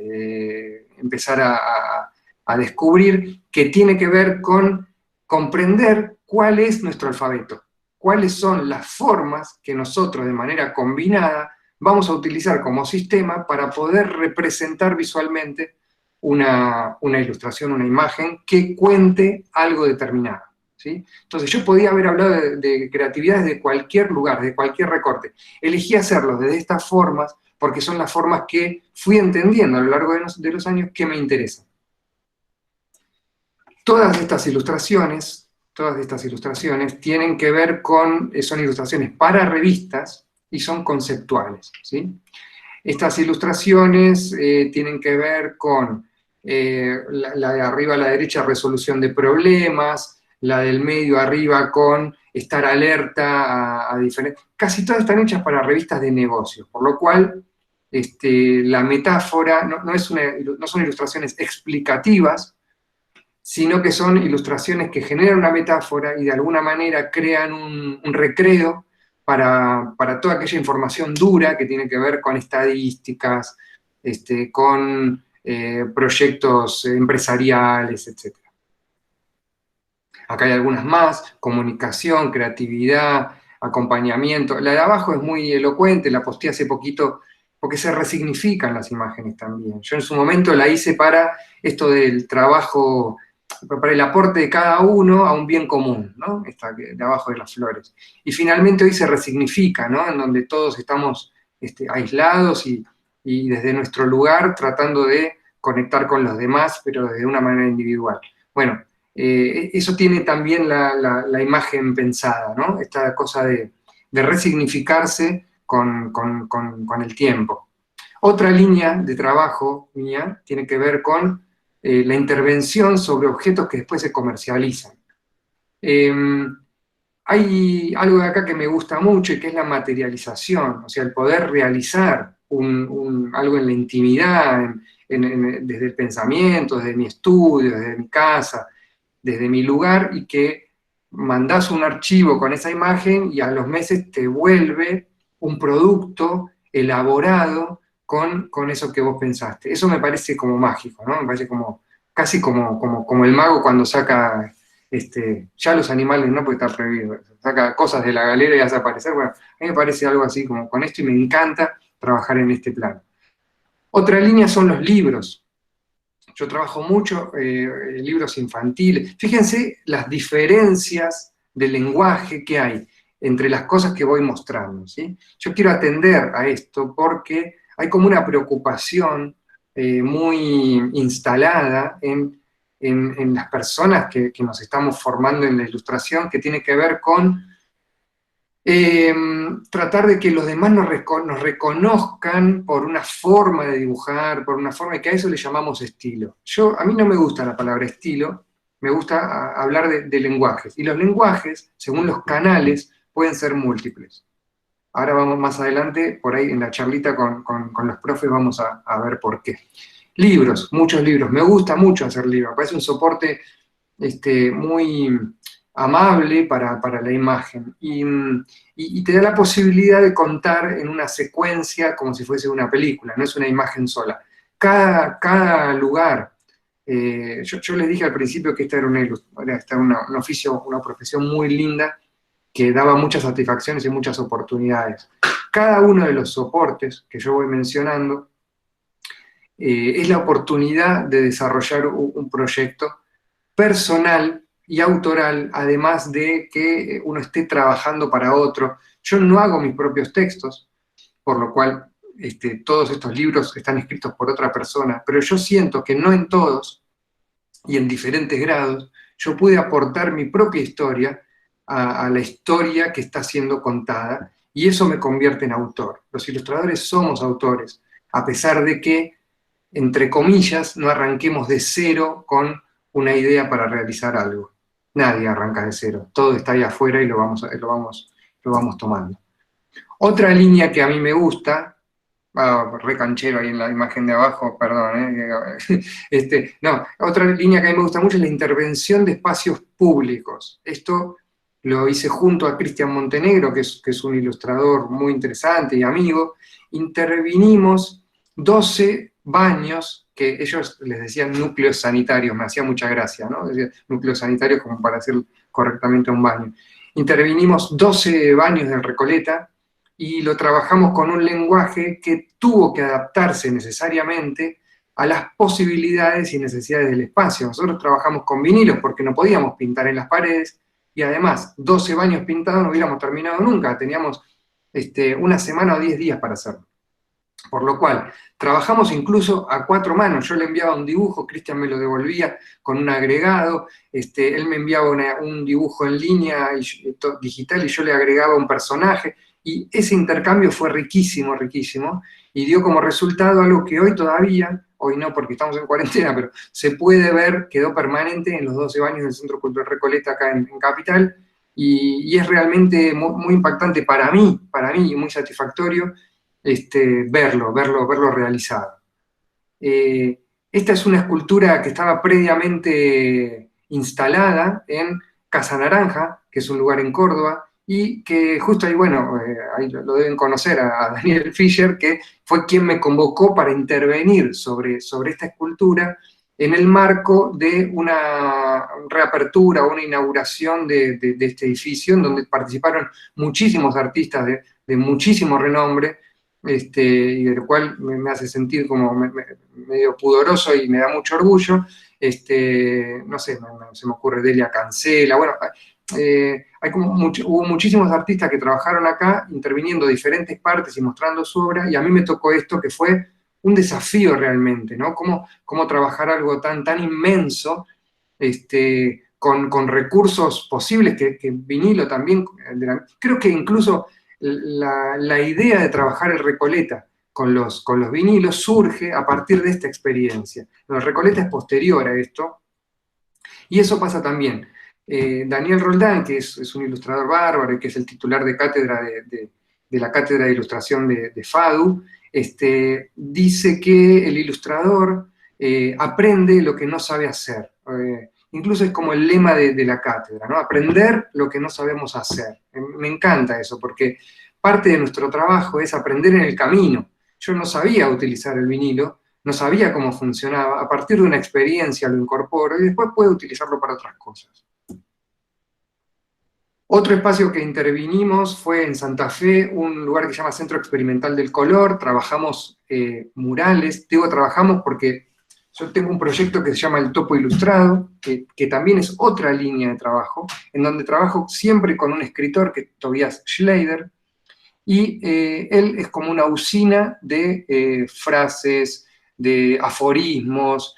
empezar a descubrir que tiene que ver con comprender cuál es nuestro alfabeto, cuáles son las formas que nosotros de manera combinada vamos a utilizar como sistema para poder representar visualmente una ilustración, una imagen que cuente algo determinado, ¿sí? Entonces yo podía haber hablado de creatividad desde cualquier lugar, de cualquier recorte. Elegí hacerlo desde estas formas porque son las formas que fui entendiendo a lo largo de los años que me interesan. Todas estas ilustraciones tienen que ver son ilustraciones para revistas y son conceptuales, ¿sí? Estas ilustraciones tienen que ver con la de arriba a la derecha, resolución de problemas, la del medio arriba con estar alerta a diferentes... Casi todas están hechas para revistas de negocios, por lo cual la metáfora no son ilustraciones explicativas, sino que son ilustraciones que generan una metáfora y de alguna manera crean un recreo para toda aquella información dura que tiene que ver con estadísticas, con proyectos empresariales, etc. Acá hay algunas más: comunicación, creatividad, acompañamiento. La de abajo es muy elocuente, la posteé hace poquito, porque se resignifican las imágenes también. Yo en su momento la hice para esto del trabajo, para el aporte de cada uno a un bien común, ¿no? Esta de abajo de las flores. Y finalmente hoy se resignifica, ¿no? En donde todos estamos aislados y y desde nuestro lugar tratando de conectar con los demás, pero de una manera individual. Bueno, eso tiene también la imagen pensada, ¿no? Esta cosa de resignificarse con el tiempo. Otra línea de trabajo mía tiene que ver con la intervención sobre objetos que después se comercializan. Hay algo de acá que me gusta mucho y que es la materialización, o sea, el poder realizar algo en la intimidad, desde el pensamiento, desde mi estudio, desde mi casa, desde mi lugar, y que mandás un archivo con esa imagen y a los meses te vuelve un producto elaborado con eso que vos pensaste. Eso me parece como mágico, ¿no? Me parece casi como el mago cuando saca, ya los animales no, porque está prohibido, saca cosas de la galera y hace aparecer. Bueno, a mí me parece algo así como con esto, y me encanta trabajar en este plano. Otra línea son los libros. Yo trabajo mucho libros infantiles. Fíjense las diferencias de lenguaje que hay entre las cosas que voy mostrando, ¿sí? Yo quiero atender a esto porque hay como una preocupación muy instalada en las personas que nos estamos formando en la ilustración, que tiene que ver con tratar de que los demás nos reconozcan por una forma de dibujar, por una forma, que a eso le llamamos estilo. A mí no me gusta la palabra estilo, me gusta hablar de lenguajes. Y los lenguajes, según los canales, pueden ser múltiples. Ahora vamos más adelante, por ahí en la charlita con los profes vamos a ver por qué. Libros, muchos libros. Me gusta mucho hacer libros. Me parece un soporte muy amable para la imagen, y te da la posibilidad de contar en una secuencia como si fuese una película, no es una imagen sola. Cada lugar, yo les dije al principio que esta era un oficio, una profesión muy linda, que daba muchas satisfacciones y muchas oportunidades. Cada uno de los soportes que yo voy mencionando es la oportunidad de desarrollar un proyecto personal y autoral, además de que uno esté trabajando para otro. Yo no hago mis propios textos, por lo cual todos estos libros están escritos por otra persona, pero yo siento que no en todos, y en diferentes grados, yo pude aportar mi propia historia a la historia que está siendo contada, y eso me convierte en autor. Los ilustradores somos autores, a pesar de que, entre comillas, no arranquemos de cero con una idea para realizar algo. Nadie arranca de cero, todo está ahí afuera y lo vamos tomando. Otra línea que a mí me gusta, re canchero ahí en la imagen de abajo, perdón, otra línea que a mí me gusta mucho es la intervención de espacios públicos. Esto lo hice junto a Cristian Montenegro, que es un ilustrador muy interesante y amigo. Intervinimos 12 baños, que ellos les decían núcleos sanitarios, me hacía mucha gracia, ¿no? Decía núcleos sanitarios como para decir correctamente un baño. Intervinimos 12 baños de Recoleta y lo trabajamos con un lenguaje que tuvo que adaptarse necesariamente a las posibilidades y necesidades del espacio. Nosotros trabajamos con vinilos porque no podíamos pintar en las paredes, y además 12 baños pintados no hubiéramos terminado nunca, teníamos una semana o 10 días para hacerlo. Por lo cual, trabajamos incluso a 4 manos. Yo le enviaba un dibujo, Cristian me lo devolvía con un agregado, él me enviaba un dibujo en línea digital y yo le agregaba un personaje, y ese intercambio fue riquísimo, riquísimo, y dio como resultado algo que hoy todavía, hoy no porque estamos en cuarentena, pero se puede ver, quedó permanente en los 12 baños del Centro Cultural Recoleta acá en Capital, y es realmente muy, muy impactante para mí, y muy satisfactorio, verlo realizado. Esta es una escultura que estaba previamente instalada en Casa Naranja, que es un lugar en Córdoba, y que justo ahí, bueno, ahí lo deben conocer a Daniel Fischer, que fue quien me convocó para intervenir sobre esta escultura en el marco de una reapertura, una inauguración de este edificio, en donde participaron muchísimos artistas de muchísimo renombre, y del cual me hace sentir como medio pudoroso y me da mucho orgullo. No sé, se me ocurre Delia Cancela, bueno, hubo muchísimos artistas que trabajaron acá, interviniendo diferentes partes y mostrando su obra, y a mí me tocó esto, que fue un desafío realmente, ¿no? Cómo trabajar algo tan inmenso, con recursos posibles, que vinilo también, creo que incluso la idea de trabajar el Recoleta con los vinilos surge a partir de esta experiencia. El Recoleta es posterior a esto, y eso pasa también. Daniel Roldán, que es un ilustrador bárbaro y que es el titular de cátedra de la Cátedra de Ilustración de FADU, dice que el ilustrador aprende lo que no sabe hacer. Incluso es como el lema de la cátedra, ¿no? Aprender lo que no sabemos hacer. Me encanta eso, porque parte de nuestro trabajo es aprender en el camino. Yo no sabía utilizar el vinilo, no sabía cómo funcionaba, a partir de una experiencia lo incorporo y después puedo utilizarlo para otras cosas. Otro espacio que intervinimos fue en Santa Fe, un lugar que se llama Centro Experimental del Color. Trabajamos murales. Digo trabajamos porque yo tengo un proyecto que se llama El Topo Ilustrado, que también es otra línea de trabajo, en donde trabajo siempre con un escritor, que es Tobias Schleider, y él es como una usina de frases, de aforismos.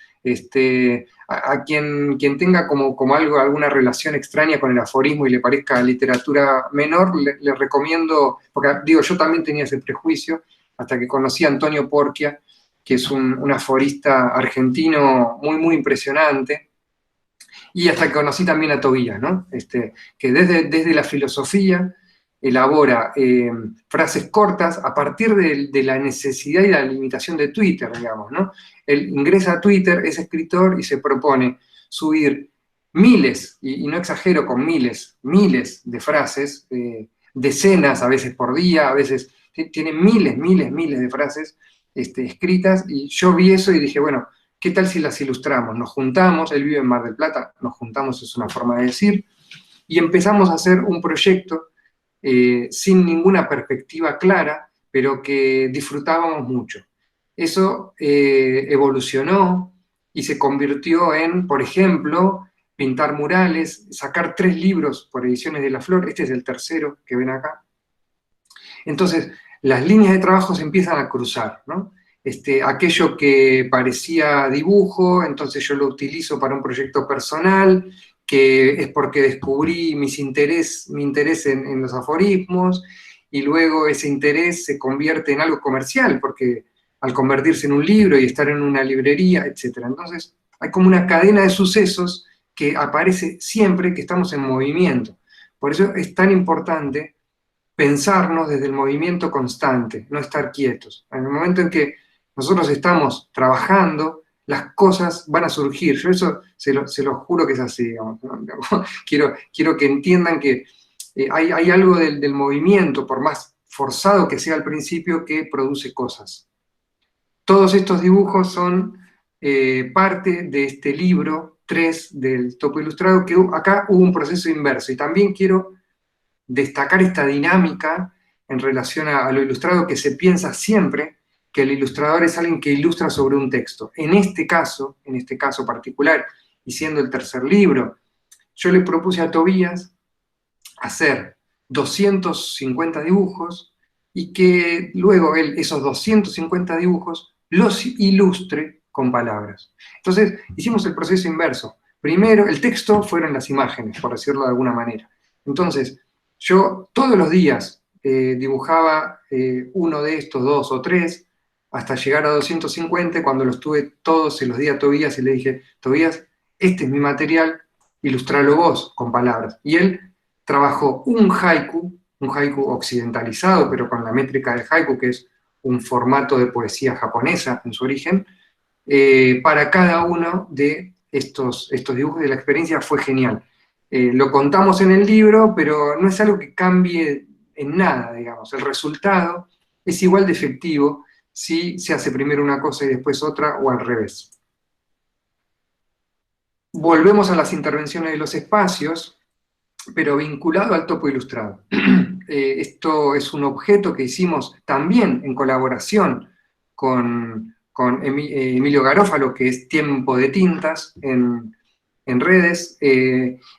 A quien tenga como alguna relación extraña con el aforismo y le parezca literatura menor, le recomiendo, porque digo, yo también tenía ese prejuicio, hasta que conocí a Antonio Porquia, que es un aforista argentino muy impresionante, y hasta que conocí también a Tobías, ¿no? Que desde la filosofía elabora frases cortas a partir de la necesidad y la limitación de Twitter, digamos, ¿no? Él ingresa a Twitter, es escritor y se propone subir miles, y no exagero con miles de frases, decenas a veces por día, a veces tiene miles de frases escritas, y yo vi eso y dije, bueno, ¿qué tal si las ilustramos? Nos juntamos, él vive en Mar del Plata, nos juntamos, es una forma de decir, y empezamos a hacer un proyecto sin ninguna perspectiva clara, pero que disfrutábamos mucho. Eso evolucionó y se convirtió en, por ejemplo, pintar murales, sacar 3 libros por Ediciones de la Flor. Este es el tercero que ven acá. Entonces, las líneas de trabajo se empiezan a cruzar, ¿no? Aquello que parecía dibujo, entonces yo lo utilizo para un proyecto personal, que es porque descubrí mi interés en los aforismos, y luego ese interés se convierte en algo comercial, porque al convertirse en un libro y estar en una librería, etc. Entonces, hay como una cadena de sucesos que aparece siempre que estamos en movimiento. Por eso es tan importante pensarnos desde el movimiento constante, no estar quietos. En el momento en que nosotros estamos trabajando, las cosas van a surgir. Yo eso se lo juro que es así, digamos, ¿no? Quiero que entiendan que hay algo del movimiento, por más forzado que sea al principio, que produce cosas. Todos estos dibujos son parte de este libro 3 del Topo Ilustrado, que acá hubo un proceso inverso, y también quiero destacar esta dinámica en relación a lo ilustrado, que se piensa siempre que el ilustrador es alguien que ilustra sobre un texto. En este caso particular, y siendo el tercer libro, yo le propuse a Tobías hacer 250 dibujos, y que luego él esos 250 dibujos los ilustre con palabras. Entonces, hicimos el proceso inverso. Primero, el texto fueron las imágenes, por decirlo de alguna manera. Entonces, yo todos los días dibujaba uno de estos, 2 o 3, hasta llegar a 250, cuando los tuve todos se los di a Tobías y le dije, Tobías, este es mi material, ilustralo vos con palabras. Y él trabajó un haiku occidentalizado, pero con la métrica del haiku, que es un formato de poesía japonesa en su origen, para cada uno de estos dibujos. De la experiencia fue genial. Lo contamos en el libro, pero no es algo que cambie en nada, digamos. El resultado es igual de efectivo si se hace primero una cosa y después otra, o al revés. Volvemos a las intervenciones de los espacios, pero vinculado al Topo Ilustrado. Esto es un objeto que hicimos también en colaboración con Emilio Garófalo, que es Tiempo de Tintas en redes,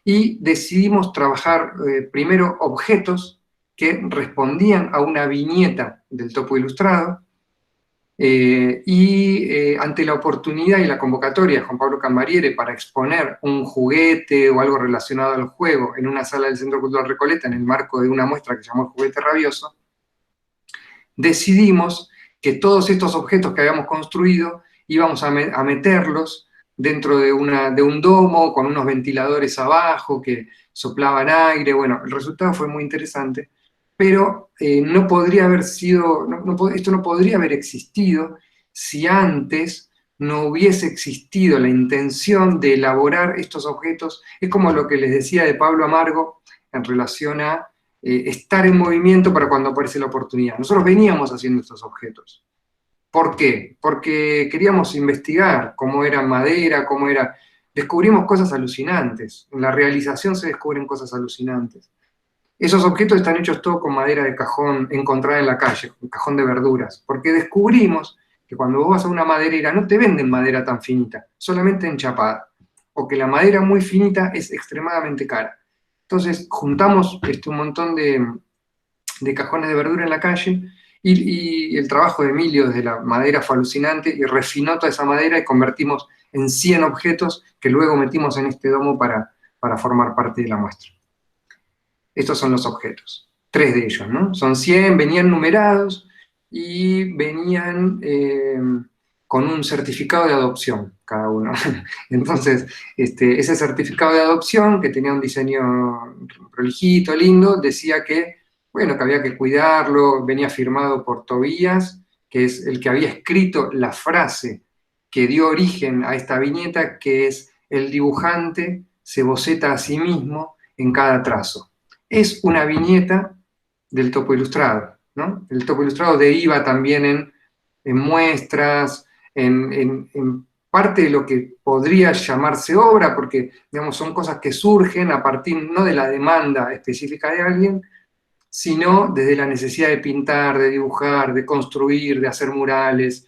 y decidimos trabajar primero objetos que respondían a una viñeta del Topo Ilustrado, Ante la oportunidad y la convocatoria de Juan Pablo Cambariere para exponer un juguete o algo relacionado al juego en una sala del Centro Cultural Recoleta en el marco de una muestra que se llamó El Juguete Rabioso, decidimos que todos estos objetos que habíamos construido íbamos a meterlos dentro de un domo con unos ventiladores abajo que soplaban aire. Bueno, el resultado fue muy interesante, pero no podría haber sido, esto no podría haber existido si antes no hubiese existido la intención de elaborar estos objetos. Es como lo que les decía de Pablo Amargo en relación a estar en movimiento para cuando aparece la oportunidad. Nosotros veníamos haciendo estos objetos. ¿Por qué? Porque queríamos investigar cómo era madera, cómo era... Descubrimos cosas alucinantes. En la realización se descubren cosas alucinantes. Esos objetos están hechos todos con madera de cajón encontrada en la calle, un cajón de verduras, porque descubrimos que cuando vos vas a una maderera no te venden madera tan finita, solamente enchapada, o que la madera muy finita es extremadamente cara. Entonces juntamos un montón de cajones de verdura en la calle y el trabajo de Emilio desde la madera fue alucinante y refinó toda esa madera y convertimos en 100 objetos que luego metimos en este domo para formar parte de la muestra. Estos son los objetos, 3 de ellos, ¿no? Son 100, venían numerados y venían con un certificado de adopción cada uno. Entonces, ese certificado de adopción, que tenía un diseño prolijito, lindo, decía que, bueno, que había que cuidarlo, venía firmado por Tobías, que es el que había escrito la frase que dio origen a esta viñeta, que es: el dibujante se boceta a sí mismo en cada trazo. Es una viñeta del topo ilustrado, ¿no? El topo ilustrado deriva también en muestras, en parte de lo que podría llamarse obra, porque, digamos, son cosas que surgen a partir no de la demanda específica de alguien, sino desde la necesidad de pintar, de dibujar, de construir, de hacer murales,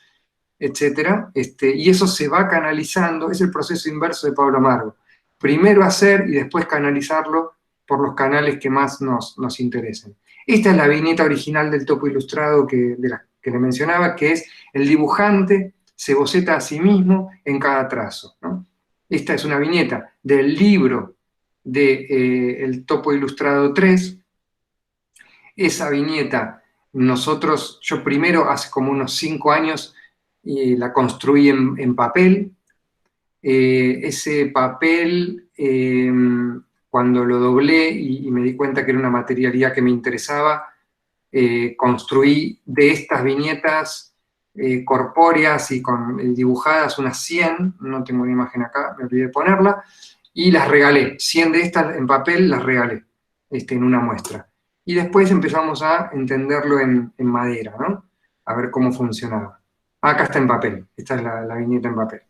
etc. Y eso se va canalizando, es el proceso inverso de Pablo Amargo. Primero hacer y después canalizarlo por los canales que más nos interesen. Esta es la viñeta original del topo ilustrado que le mencionaba, que es: el dibujante se boceta a sí mismo en cada trazo, ¿no? Esta es una viñeta del libro de El Topo Ilustrado 3. Esa viñeta, yo primero, hace como unos 5 años, la construí en papel. Ese papel, cuando lo doblé y me di cuenta que era una materialidad que me interesaba, construí de estas viñetas corpóreas y dibujadas unas 100, no tengo una imagen acá, me olvidé de ponerla, y las regalé. 100 de estas en papel las regalé en una muestra. Y después empezamos a entenderlo en madera, ¿no? A ver cómo funcionaba. Acá está en papel, esta es la viñeta en papel.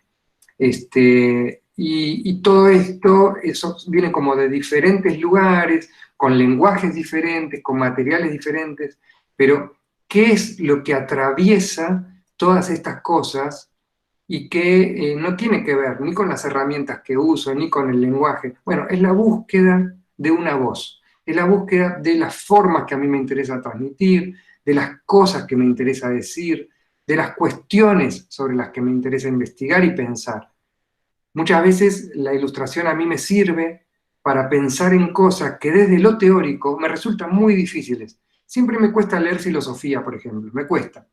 Y todo esto, eso viene como de diferentes lugares, con lenguajes diferentes, con materiales diferentes, pero ¿qué es lo que atraviesa todas estas cosas y que no tiene que ver ni con las herramientas que uso, ni con el lenguaje? Bueno, es la búsqueda de una voz, es la búsqueda de las formas que a mí me interesa transmitir, de las cosas que me interesa decir, de las cuestiones sobre las que me interesa investigar y pensar. Muchas veces la ilustración a mí me sirve para pensar en cosas que desde lo teórico me resultan muy difíciles. Siempre me cuesta leer filosofía, por ejemplo, me cuesta.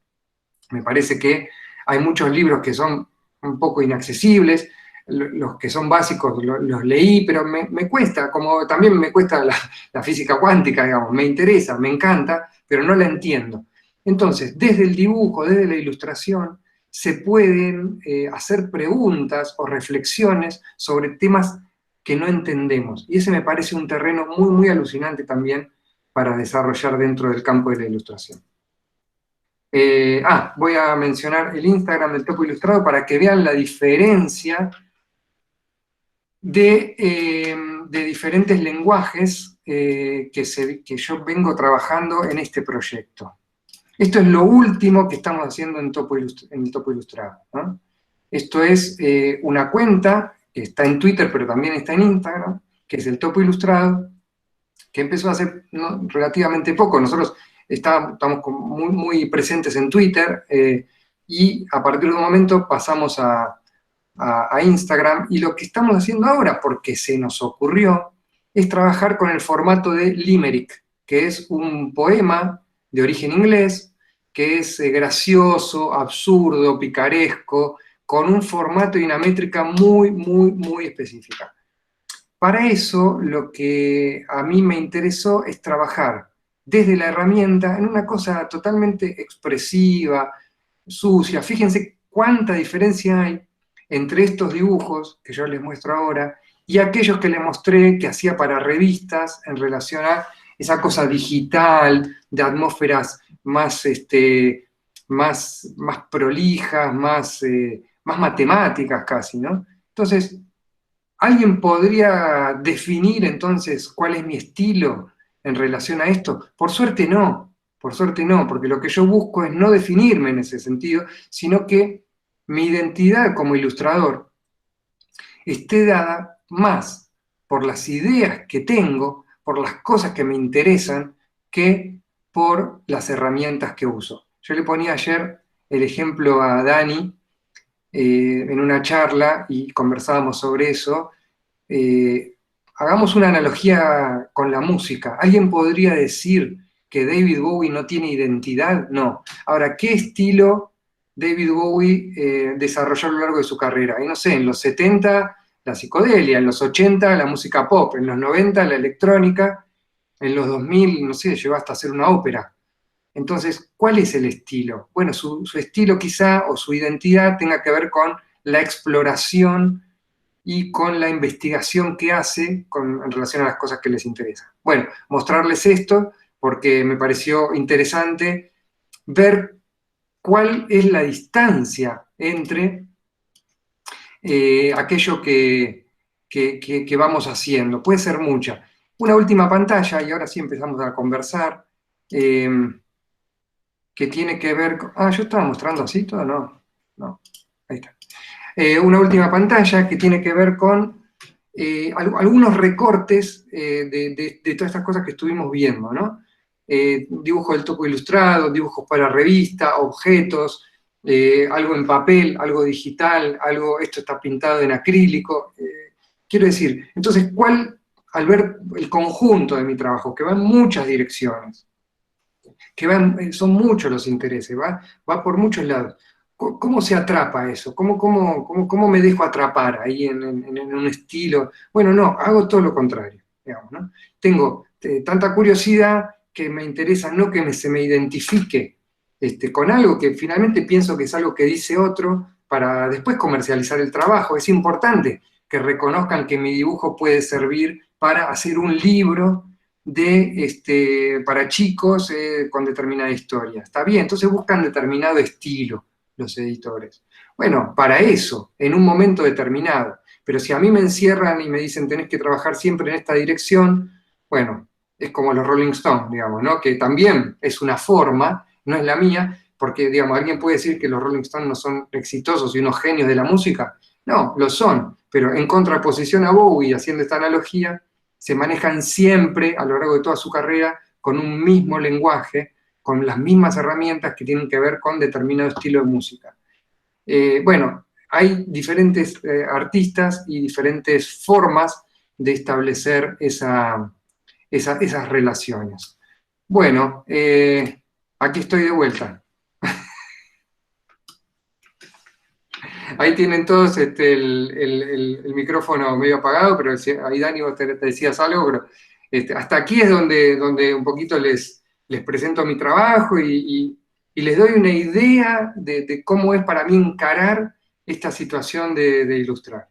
Me parece que hay muchos libros que son un poco inaccesibles, los que son básicos los leí, pero me cuesta, como también me cuesta la física cuántica, digamos, me interesa, me encanta, pero no la entiendo. Entonces, desde el dibujo, desde la ilustración, se pueden hacer preguntas o reflexiones sobre temas que no entendemos. Y ese me parece un terreno muy, muy alucinante también para desarrollar dentro del campo de la ilustración. Voy a mencionar el Instagram del Topo Ilustrado para que vean la diferencia de diferentes lenguajes que yo vengo trabajando en este proyecto. Esto es lo último que estamos haciendo en el Topo Ilustrado, ¿no? Esto es una cuenta que está en Twitter, pero también está en Instagram, que es el Topo Ilustrado, que empezó hace relativamente poco. Nosotros estamos muy, muy presentes en Twitter, y a partir de un momento pasamos a Instagram, y lo que estamos haciendo ahora, porque se nos ocurrió, es trabajar con el formato de limerick, que es un poema de origen inglés, que es gracioso, absurdo, picaresco, con un formato y una métrica muy, muy, muy específica. Para eso, lo que a mí me interesó es trabajar desde la herramienta en una cosa totalmente expresiva, sucia. Fíjense cuánta diferencia hay entre estos dibujos que yo les muestro ahora y aquellos que les mostré que hacía para revistas en relación a esa cosa digital, de atmósferas más, más prolijas, más matemáticas casi, ¿no? Entonces, ¿alguien podría definir entonces cuál es mi estilo en relación a esto? Por suerte no, porque lo que yo busco es no definirme en ese sentido, sino que mi identidad como ilustrador esté dada más por las ideas que tengo, por las cosas que me interesan, que por las herramientas que uso. Yo le ponía ayer el ejemplo a Dani en una charla y conversábamos sobre eso. Hagamos una analogía con la música. ¿Alguien podría decir que David Bowie no tiene identidad? No. Ahora, ¿qué estilo David Bowie desarrolló a lo largo de su carrera? Y no sé, en los 70 la psicodelia, en los 80 la música pop, en los 90 la electrónica, en los 2000, no sé, llegó hasta hacer una ópera. Entonces, ¿cuál es el estilo? Bueno, su estilo quizá, o su identidad, tenga que ver con la exploración y con la investigación que hace en relación a las cosas que les interesan. Bueno, mostrarles esto porque me pareció interesante ver cuál es la distancia entre aquello que vamos haciendo. Puede ser mucha. Una última pantalla, y ahora sí empezamos a conversar, que tiene que ver con... ¿yo estaba mostrando así todo? No, ahí está. Una última pantalla que tiene que ver con algunos recortes de todas estas cosas que estuvimos viendo, ¿no? Dibujo del topo ilustrado, dibujos para revista, objetos, algo en papel, algo digital, esto está pintado en acrílico. Quiero decir, entonces, al ver el conjunto de mi trabajo, que va en muchas direcciones, son muchos los intereses, va por muchos lados. ¿Cómo se atrapa eso? ¿Cómo me dejo atrapar ahí en un estilo? Bueno, no, hago todo lo contrario, digamos, ¿no? Tengo tanta curiosidad que me interesa no que se me identifique con algo que finalmente pienso que es algo que dice otro para después comercializar el trabajo. Es importante que reconozcan que mi dibujo puede servir para hacer un libro para chicos con determinada historia. Está bien, entonces buscan determinado estilo los editores. Bueno, para eso, en un momento determinado. Pero si a mí me encierran y me dicen tenés que trabajar siempre en esta dirección, bueno, es como los Rolling Stones, digamos, ¿no? Que también es una forma, no es la mía, porque, digamos, alguien puede decir que los Rolling Stones no son exitosos y unos genios de la música. No, lo son, pero en contraposición a Bowie, haciendo esta analogía, se manejan siempre, a lo largo de toda su carrera, con un mismo lenguaje, con las mismas herramientas que tienen que ver con determinado estilo de música. Bueno, hay diferentes artistas y diferentes formas de establecer esas relaciones. Bueno, aquí estoy de vuelta. Ahí tienen todos el micrófono medio apagado, pero ahí Dani vos te decías algo, pero hasta aquí es donde un poquito les presento mi trabajo y les doy una idea de cómo es para mí encarar esta situación de ilustrar.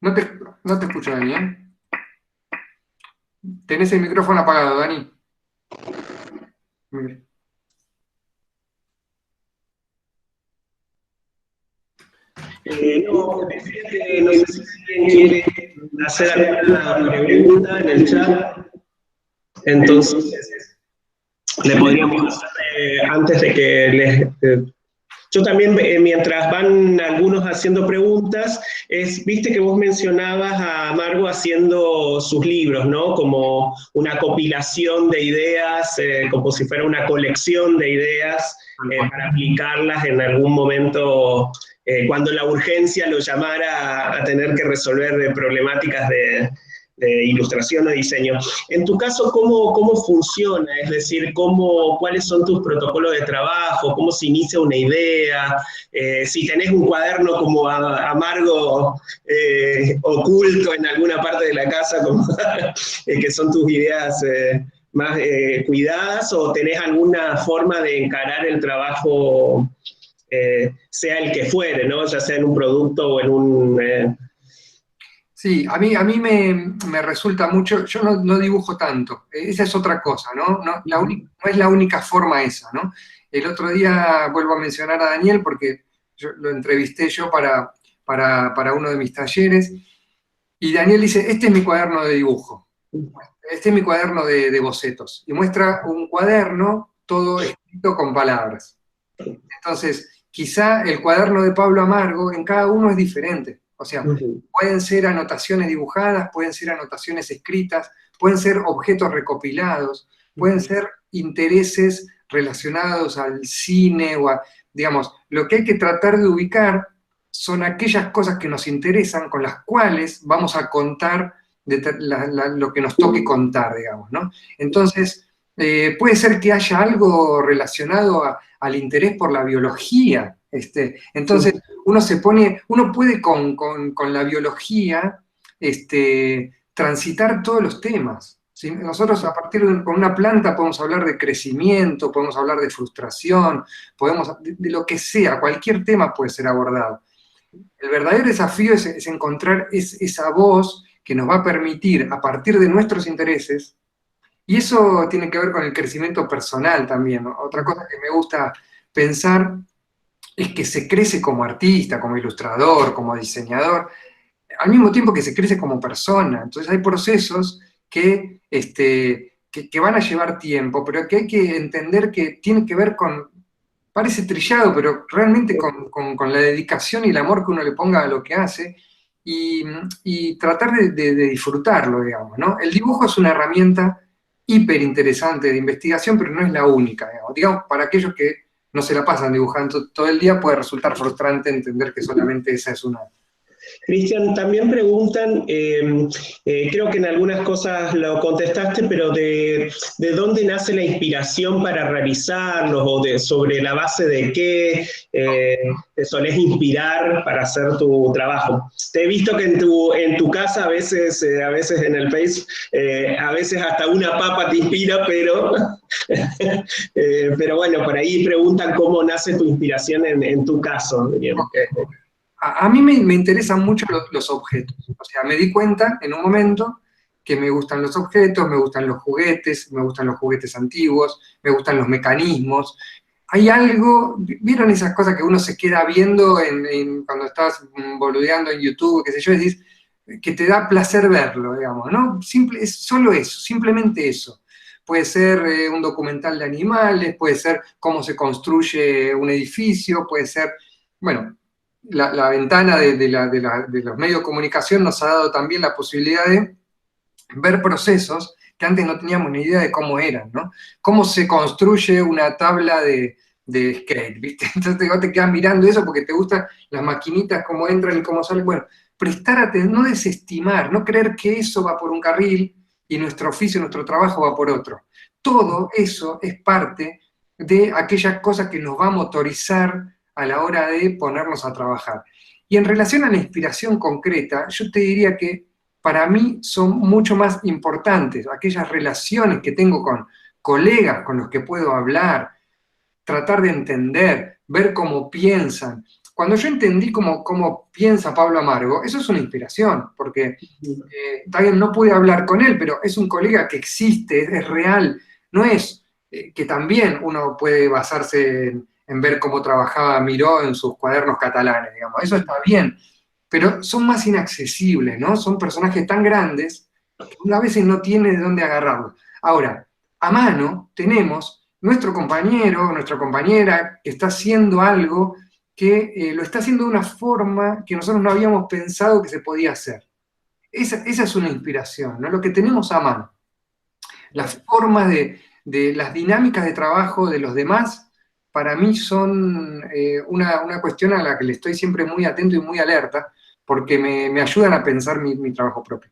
No te escucho, Dani, ¿eh? Tenés el micrófono apagado, Dani. No sé si alguien quiere hacer alguna pregunta en el chat. Entonces, le podríamos hacer, antes de que Yo también, mientras van algunos haciendo preguntas, viste que vos mencionabas a Margo haciendo sus libros, ¿no? Como una compilación de ideas, como si fuera una colección de ideas para aplicarlas en algún momento, cuando la urgencia lo llamara a tener que resolver problemáticas de ilustración o diseño. En tu caso, ¿cómo funciona? Es decir, ¿cuáles son tus protocolos de trabajo? ¿Cómo se inicia una idea? Si tenés un cuaderno como amargo, oculto en alguna parte de la casa, como, que son tus ideas más cuidadas, o tenés alguna forma de encarar el trabajo, sea el que fuere, ¿no? Ya sea en un producto o en un... Sí, a mí me resulta mucho, yo no dibujo tanto, esa es otra cosa, ¿no? No es la única forma esa, ¿no? El otro día vuelvo a mencionar a Daniel porque lo entrevisté yo para uno de mis talleres, y Daniel dice, este es mi cuaderno de dibujo, este es mi cuaderno de bocetos, y muestra un cuaderno todo escrito con palabras. Entonces, quizá el cuaderno de Pablo Amargo en cada uno es diferente. O sea, pueden ser anotaciones dibujadas, pueden ser anotaciones escritas, pueden ser objetos recopilados, pueden ser intereses relacionados al cine o a, digamos, lo que hay que tratar de ubicar son aquellas cosas que nos interesan, con las cuales vamos a contar lo que nos toque contar, digamos, ¿no? Entonces, puede ser que haya algo relacionado al interés por la biología. Entonces, uno puede con la biología transitar todos los temas. ¿Sí? Nosotros con una planta podemos hablar de crecimiento, podemos hablar de frustración, de lo que sea, cualquier tema puede ser abordado. El verdadero desafío es encontrar esa voz que nos va a permitir, a partir de nuestros intereses, y eso tiene que ver con el crecimiento personal también, ¿no? Otra cosa que me gusta pensar es que se crece como artista, como ilustrador, como diseñador, al mismo tiempo que se crece como persona. Entonces hay procesos que van a llevar tiempo, pero que hay que entender que tiene que ver con, parece trillado, pero realmente con la dedicación y el amor que uno le ponga a lo que hace, y tratar de disfrutarlo, digamos, ¿no? El dibujo es una herramienta hiper interesante de investigación, pero no es la única, digamos, para aquellos que no se la pasan dibujando todo el día, puede resultar frustrante entender que solamente esa es una. Cristian, también preguntan, creo que en algunas cosas lo contestaste, pero de dónde nace la inspiración para realizarlos, o sobre la base de qué te solés inspirar para hacer tu trabajo. Te he visto que en tu casa a veces en el Face, a veces hasta una papa te inspira, pero bueno, por ahí preguntan cómo nace tu inspiración en tu caso. A mí me interesan mucho los objetos. O sea, me di cuenta en un momento que me gustan los objetos, me gustan los juguetes antiguos, me gustan los mecanismos. Hay algo, ¿vieron esas cosas que uno se queda viendo cuando estás boludeando en YouTube, qué sé yo, y decís, que te da placer verlo, digamos, ¿no? Es solo eso, simplemente eso. Puede ser un documental de animales, puede ser cómo se construye un edificio, puede ser, bueno, la ventana de los medios de comunicación nos ha dado también la posibilidad de ver procesos que antes no teníamos ni idea de cómo eran, ¿no? Cómo se construye una tabla de skate, ¿viste? Entonces te quedas mirando eso porque te gustan las maquinitas, cómo entran y cómo salen. Bueno, prestar atención, no desestimar, no creer que eso va por un carril y nuestro oficio, nuestro trabajo va por otro. Todo eso es parte de aquellas cosas que nos va a motorizar a la hora de ponernos a trabajar. Y en relación a la inspiración concreta, yo te diría que para mí son mucho más importantes aquellas relaciones que tengo con colegas con los que puedo hablar, tratar de entender, ver cómo piensan. Cuando yo entendí cómo piensa Pablo Amargo, eso es una inspiración, porque también no pude hablar con él, pero es un colega que existe, es real, no es que también uno puede basarse en ver cómo trabajaba Miró en sus cuadernos catalanes, digamos, eso está bien, pero son más inaccesibles, ¿no? Son personajes tan grandes que uno a veces no tiene de dónde agarrarlos. Ahora, a mano tenemos nuestro compañero, nuestra compañera, que está haciendo algo que lo está haciendo de una forma que nosotros no habíamos pensado que se podía hacer. Esa es una inspiración, ¿no? Lo que tenemos a mano. Las formas de las dinámicas de trabajo de los demás, para mí son una cuestión a la que le estoy siempre muy atento y muy alerta, porque me ayudan a pensar mi trabajo propio.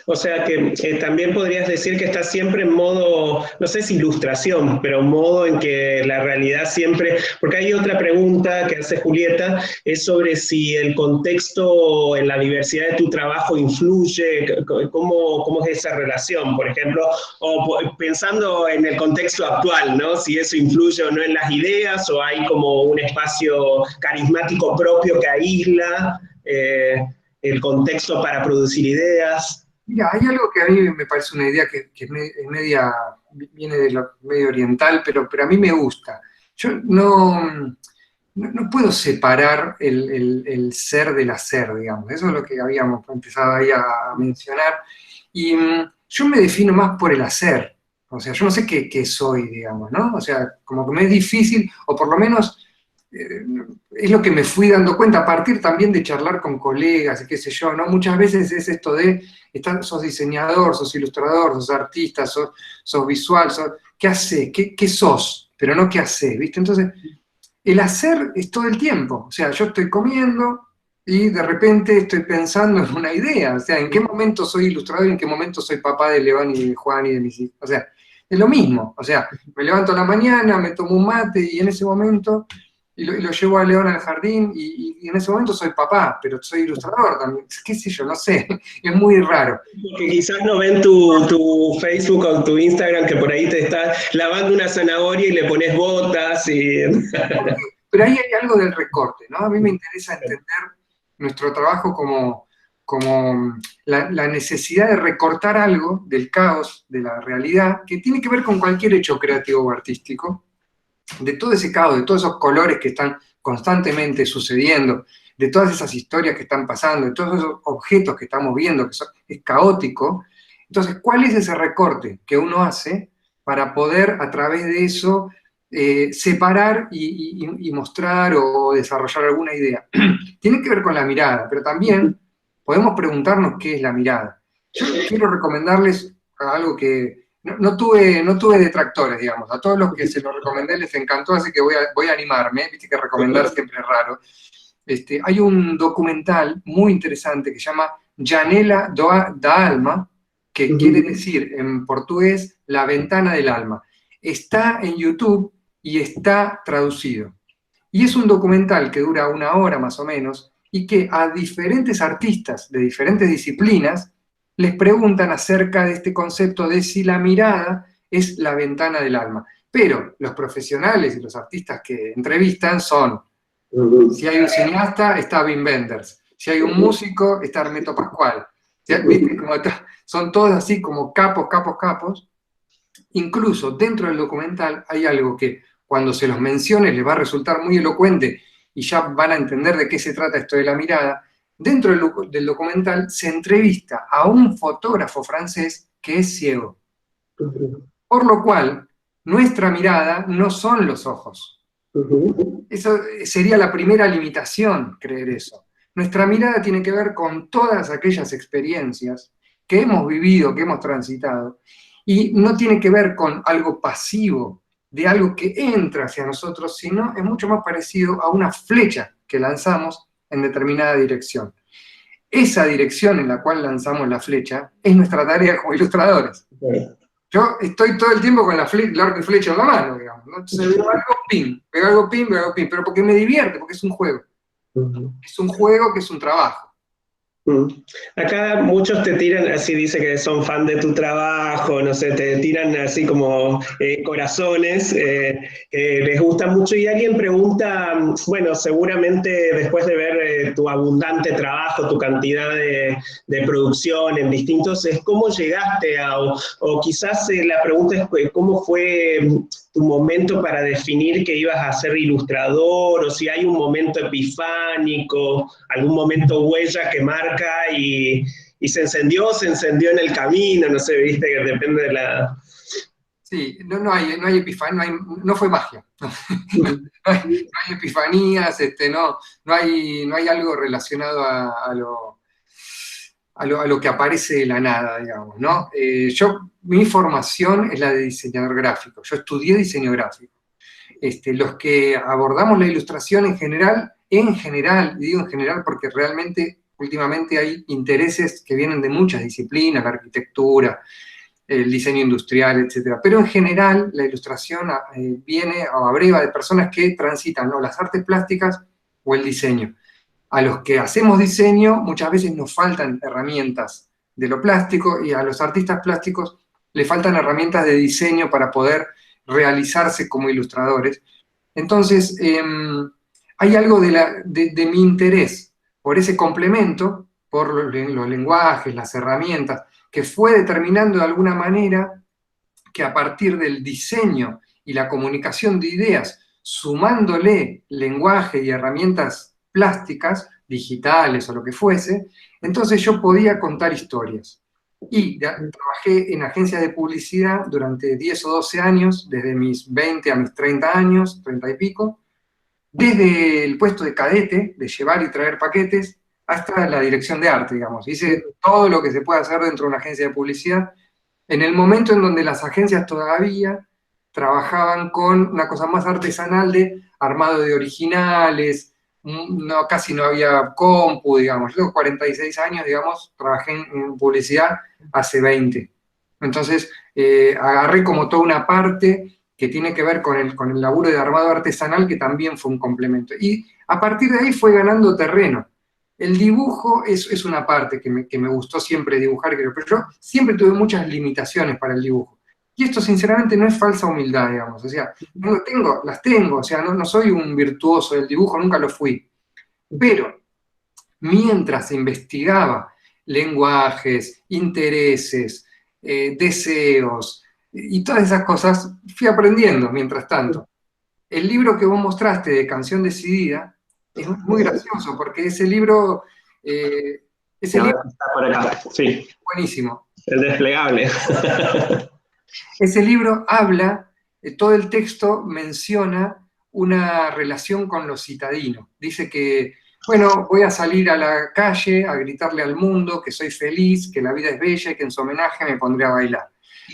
O sea que también podrías decir que estás siempre en modo, no sé si ilustración, pero modo en que la realidad siempre, porque hay otra pregunta que hace Julieta, es sobre si el contexto en la diversidad de tu trabajo influye, cómo es esa relación, por ejemplo, o pensando en el contexto actual, ¿no? Si eso influye o no en las ideas, o hay como un espacio carismático propio que aísla el contexto para producir ideas. Mira, hay algo que a mí me parece una idea que viene de lo medio oriental, pero a mí me gusta. Yo no puedo separar el ser del hacer, digamos. Eso es lo que habíamos empezado ahí a mencionar. Y yo me defino más por el hacer. O sea, yo no sé qué soy, digamos, ¿no? O sea, como que me es difícil, o por lo menos es lo que me fui dando cuenta a partir también de charlar con colegas y qué sé yo, ¿no? Muchas veces es esto de, sos diseñador, sos ilustrador, sos artista, sos visual, ¿qué haces? ¿Qué sos? Pero no qué haces, ¿viste? Entonces, el hacer es todo el tiempo. O sea, yo estoy comiendo y de repente estoy pensando en una idea. O sea, ¿en qué momento soy ilustrador y en qué momento soy papá de León y de Juan y de mis hijos? O sea, es lo mismo. O sea, me levanto a la mañana, me tomo un mate y en ese momento... Y lo llevo a León al jardín y en ese momento soy papá, pero soy ilustrador también, qué sé yo, no sé, es muy raro. Porque quizás no ven tu Facebook o tu Instagram, que por ahí te estás lavando una zanahoria y le pones botas y... Pero ahí hay algo del recorte, ¿no? A mí me interesa entender nuestro trabajo como la necesidad de recortar algo del caos, de la realidad, que tiene que ver con cualquier hecho creativo o artístico, de todo ese caos, de todos esos colores que están constantemente sucediendo, de todas esas historias que están pasando, de todos esos objetos que estamos viendo, es caótico. Entonces, ¿cuál es ese recorte que uno hace para poder a través de eso separar y mostrar o desarrollar alguna idea? Tiene que ver con la mirada, pero también podemos preguntarnos qué es la mirada. Yo quiero recomendarles algo que... No tuve detractores, digamos. A todos los que se lo recomendé les encantó, así que voy a animarme. Viste que recomendar siempre es raro. Hay un documental muy interesante que se llama Janela da Alma, que quiere decir en portugués la ventana del alma. Está en YouTube y está traducido. Y es un documental que dura 1 hora más o menos y que a diferentes artistas de diferentes disciplinas les preguntan acerca de este concepto de si la mirada es la ventana del alma. Pero los profesionales y los artistas que entrevistan son, si hay un cineasta, está Wim Wenders, si hay un músico, está Hermeto Pascual. ¿Viste? Son todos así como capos. Incluso dentro del documental hay algo que cuando se los mencione les va a resultar muy elocuente y ya van a entender de qué se trata esto de la mirada. Dentro del documental se entrevista a un fotógrafo francés que es ciego. Por lo cual, nuestra mirada no son los ojos. Eso sería la primera limitación, creer eso. Nuestra mirada tiene que ver con todas aquellas experiencias que hemos vivido, que hemos transitado, y no tiene que ver con algo pasivo, de algo que entra hacia nosotros, sino es mucho más parecido a una flecha que lanzamos en determinada dirección. Esa dirección en la cual lanzamos la flecha es nuestra tarea como ilustradores. Yo estoy todo el tiempo con el arco y flecha en la mano, digamos, ¿no? Entonces veo algo pin, pero porque me divierte, porque es un juego. Es un juego que es un trabajo. Acá muchos te tiran así, dice que son fan de tu trabajo, no sé, te tiran así como corazones, les gusta mucho, y alguien pregunta, bueno, seguramente después de ver tu abundante trabajo, tu cantidad de producción en distintos, es cómo llegaste o quizás la pregunta es cómo fue tu momento para definir que ibas a ser ilustrador, o si hay un momento epifánico, algún momento huella que marca y se encendió en el camino, no sé, viste, que depende de la... Sí, no hay epifanía, no fue magia. No hay epifanías, no hay algo relacionado a lo que aparece de la nada, digamos, ¿no? Mi formación es la de diseñador gráfico. Yo estudié diseño gráfico. Los que abordamos la ilustración en general, y digo en general porque realmente últimamente hay intereses que vienen de muchas disciplinas, la arquitectura, el diseño industrial, etcétera. Pero en general la ilustración viene o abreva de personas que transitan o las artes plásticas o el diseño. A los que hacemos diseño muchas veces nos faltan herramientas de lo plástico y a los artistas plásticos les faltan herramientas de diseño para poder realizarse como ilustradores. Entonces, hay algo de mi interés por ese complemento, por los lenguajes, las herramientas, que fue determinando de alguna manera que a partir del diseño y la comunicación de ideas, sumándole lenguaje y herramientas plásticas, digitales o lo que fuese, entonces yo podía contar historias. Y trabajé en agencias de publicidad durante 10 o 12 años, desde mis 20 a mis 30 años, 30 y pico, desde el puesto de cadete, de llevar y traer paquetes, hasta la dirección de arte, digamos. Hice todo lo que se puede hacer dentro de una agencia de publicidad, en el momento en donde las agencias todavía trabajaban con una cosa más artesanal de armado de originales, casi no había compu, digamos. Yo tengo 46 años, digamos, trabajé en publicidad hace 20. Entonces, agarré como toda una parte que tiene que ver con el laburo de armado artesanal, que también fue un complemento. Y a partir de ahí fue ganando terreno. El dibujo es una parte que me gustó siempre dibujar, pero yo siempre tuve muchas limitaciones para el dibujo. Y esto, sinceramente, no es falsa humildad, digamos. O sea, las tengo, o sea, no soy un virtuoso del dibujo, nunca lo fui. Pero, mientras investigaba lenguajes, intereses, deseos, y todas esas cosas, fui aprendiendo mientras tanto. El libro que vos mostraste de Canción Decidida es muy gracioso, porque ese libro... Está por acá, sí. Buenísimo. El desplegable. Ese libro habla, todo el texto menciona una relación con lo citadino. Dice que, bueno, voy a salir a la calle a gritarle al mundo que soy feliz, que la vida es bella y que en su homenaje me pondré a bailar.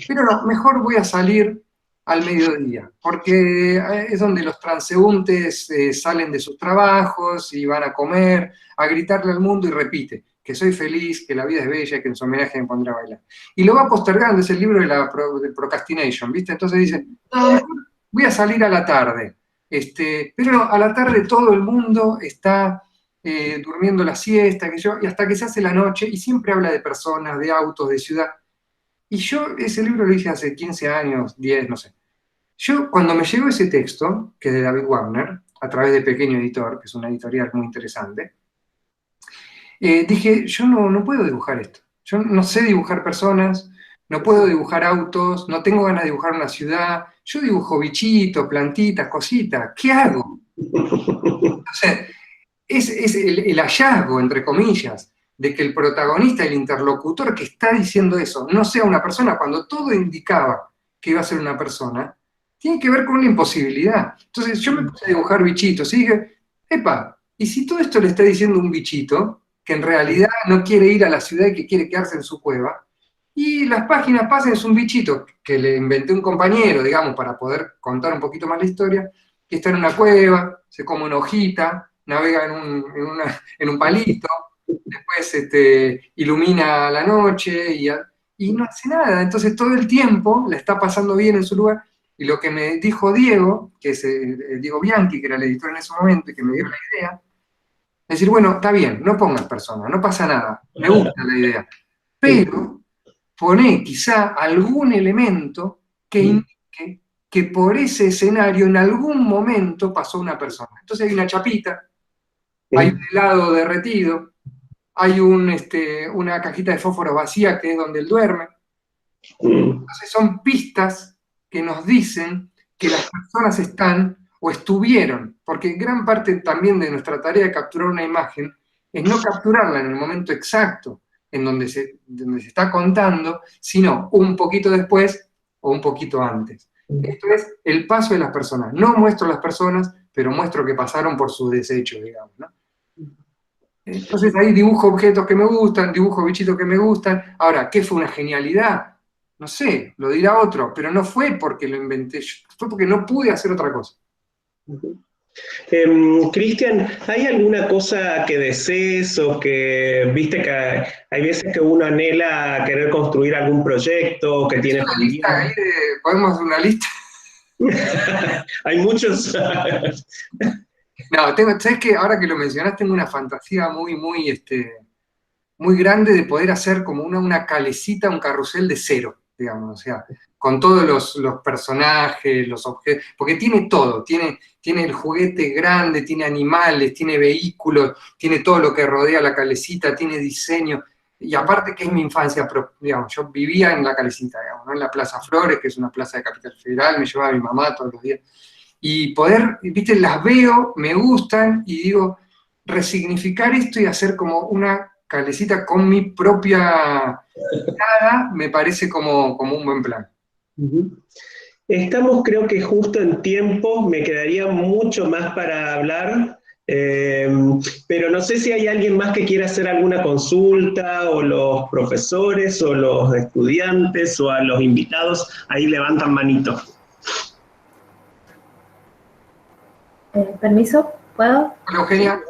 Pero no, mejor voy a salir al mediodía, porque es donde los transeúntes salen de sus trabajos y van a comer, a gritarle al mundo y repite que soy feliz, que la vida es bella y que en su homenaje me pondré a bailar. Y lo va postergando, es el libro de procrastination, ¿viste? Entonces dice, no, voy a salir a la tarde. Pero a la tarde todo el mundo está durmiendo la siesta, y hasta que se hace la noche, y siempre habla de personas, de autos, de ciudad. Y yo ese libro lo hice hace 15 años, 10, no sé. Yo, cuando me llegó ese texto, que es de David Wagner, a través de Pequeño Editor, que es una editorial muy interesante, dije, yo no puedo dibujar esto. Yo no sé dibujar personas, no puedo dibujar autos, no tengo ganas de dibujar una ciudad. Yo dibujo bichitos, plantitas, cositas. ¿Qué hago? O sea, es el hallazgo, entre comillas, de que el protagonista, el interlocutor que está diciendo eso, no sea una persona, cuando todo indicaba que iba a ser una persona, tiene que ver con una imposibilidad. Entonces yo me puse a dibujar bichitos y dije, epa, ¿y si todo esto le está diciendo un bichito, que en realidad no quiere ir a la ciudad y que quiere quedarse en su cueva? Y las páginas pasan, es un bichito que le inventé un compañero, digamos, para poder contar un poquito más la historia, que está en una cueva, se come una hojita, navega en un palito, después ilumina la noche y no hace nada. Entonces todo el tiempo la está pasando bien en su lugar. Y lo que me dijo Diego, que es Diego Bianchi, que era el editor en ese momento y que me dio la idea, es decir, bueno, está bien, no pongas personas, no pasa nada, me gusta la idea, pero poné quizá algún elemento que indique que por ese escenario en algún momento pasó una persona. Entonces hay una chapita, hay un helado derretido, hay una cajita de fósforo vacía que es donde él duerme. Entonces son pistas que nos dicen que las personas están o estuvieron, porque gran parte también de nuestra tarea de capturar una imagen es no capturarla en el momento exacto en donde se está contando, sino un poquito después o un poquito antes. Esto es el paso de las personas. No muestro las personas, pero muestro que pasaron por sus desechos, digamos, ¿no? Entonces ahí dibujo objetos que me gustan, dibujo bichitos que me gustan. Ahora, ¿qué fue una genialidad? No sé, lo dirá otro, pero no fue porque lo inventé yo, fue porque no pude hacer otra cosa. Cristian, ¿hay alguna cosa que desees o que, viste que hay veces que uno anhela querer construir algún proyecto que tiene una lista ahí ¿podemos hacer una lista? Hay muchos. No, ¿sabes qué? Ahora que lo mencionás, tengo una fantasía muy grande de poder hacer como una calecita, un carrusel de cero, digamos, o sea, con todos los personajes, los objetos, porque tiene todo, tiene el juguete grande, tiene animales, tiene vehículos, tiene todo lo que rodea la calecita, tiene diseño, y aparte que es mi infancia, pero, digamos, yo vivía en la calecita, digamos, ¿no? En la Plaza Flores, que es una plaza de Capital Federal, me llevaba mi mamá todos los días, y poder, viste, las veo, me gustan, y digo, resignificar esto y hacer como una calecita con mi propia nada, me parece como un buen plan. Estamos, creo que justo en tiempo, me quedaría mucho más para hablar, pero no sé si hay alguien más que quiera hacer alguna consulta, o los profesores, o los estudiantes, o a los invitados, ahí levantan manito. Permiso, ¿puedo? Hola, Eugenia.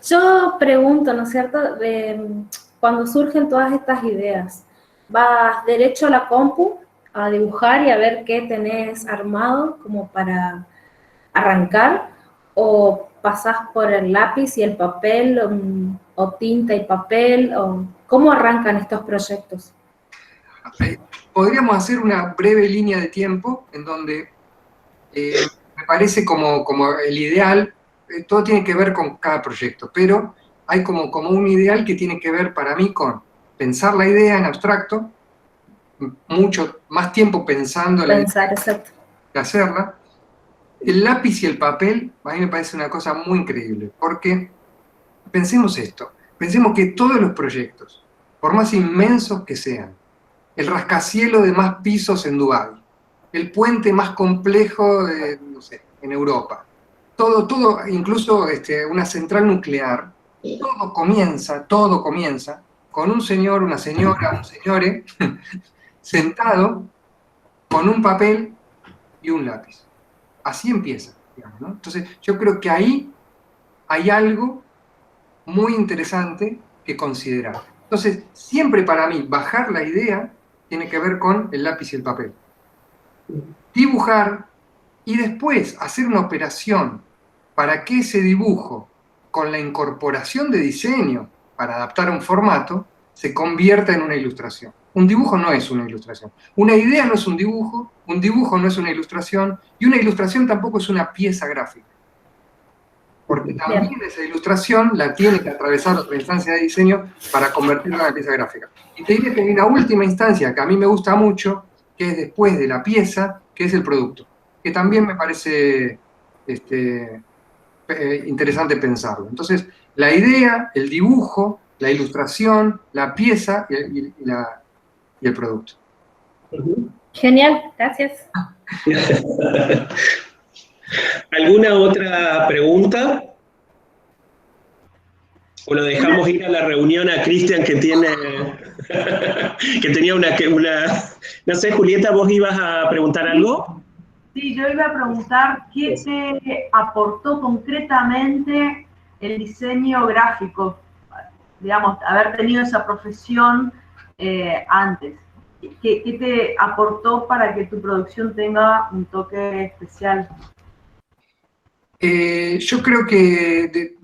Yo pregunto, ¿no es cierto? Cuando surgen todas estas ideas, ¿vas derecho a la compu a dibujar y a ver qué tenés armado como para arrancar? ¿O pasás por el lápiz y el papel, o tinta y papel? O ¿cómo arrancan estos proyectos? Podríamos hacer una breve línea de tiempo en donde me parece como el ideal, todo tiene que ver con cada proyecto, pero hay como un ideal que tiene que ver para mí con pensar la idea en abstracto, mucho más tiempo pensando la idea Exacto. que hacerla. El lápiz y el papel a mí me parece una cosa muy increíble, porque pensemos esto, pensemos que todos los proyectos, por más inmensos que sean, el rascacielos de más pisos en Dubái, el puente más complejo de, no sé, en Europa, todo, incluso una central nuclear, todo comienza con un señor, una señora, un señore, sentado con un papel y un lápiz. Así empieza, digamos, ¿no? Entonces, yo creo que ahí hay algo muy interesante que considerar. Entonces, siempre para mí, bajar la idea tiene que ver con el lápiz y el papel. Dibujar y después hacer una operación para que ese dibujo, con la incorporación de diseño para adaptar a un formato, se convierta en una ilustración. Un dibujo no es una ilustración. Una idea no es un dibujo no es una ilustración, y una ilustración tampoco es una pieza gráfica. Porque también esa ilustración la tiene que atravesar otra instancia de diseño para convertirla en una pieza gráfica. Y te diré que hay una última instancia que a mí me gusta mucho, que es después de la pieza, que es el producto. Que también me parece interesante pensarlo. Entonces, la idea, el dibujo, la ilustración, la pieza y el producto. Genial, gracias. ¿Alguna otra pregunta? ¿O lo dejamos ir a la reunión a Cristian que tenía una... No sé, Julieta, ¿vos ibas a preguntar algo? Sí, yo iba a preguntar qué te aportó concretamente el diseño gráfico, digamos, haber tenido esa profesión antes. ¿Qué te aportó para que tu producción tenga un toque especial? Yo creo que,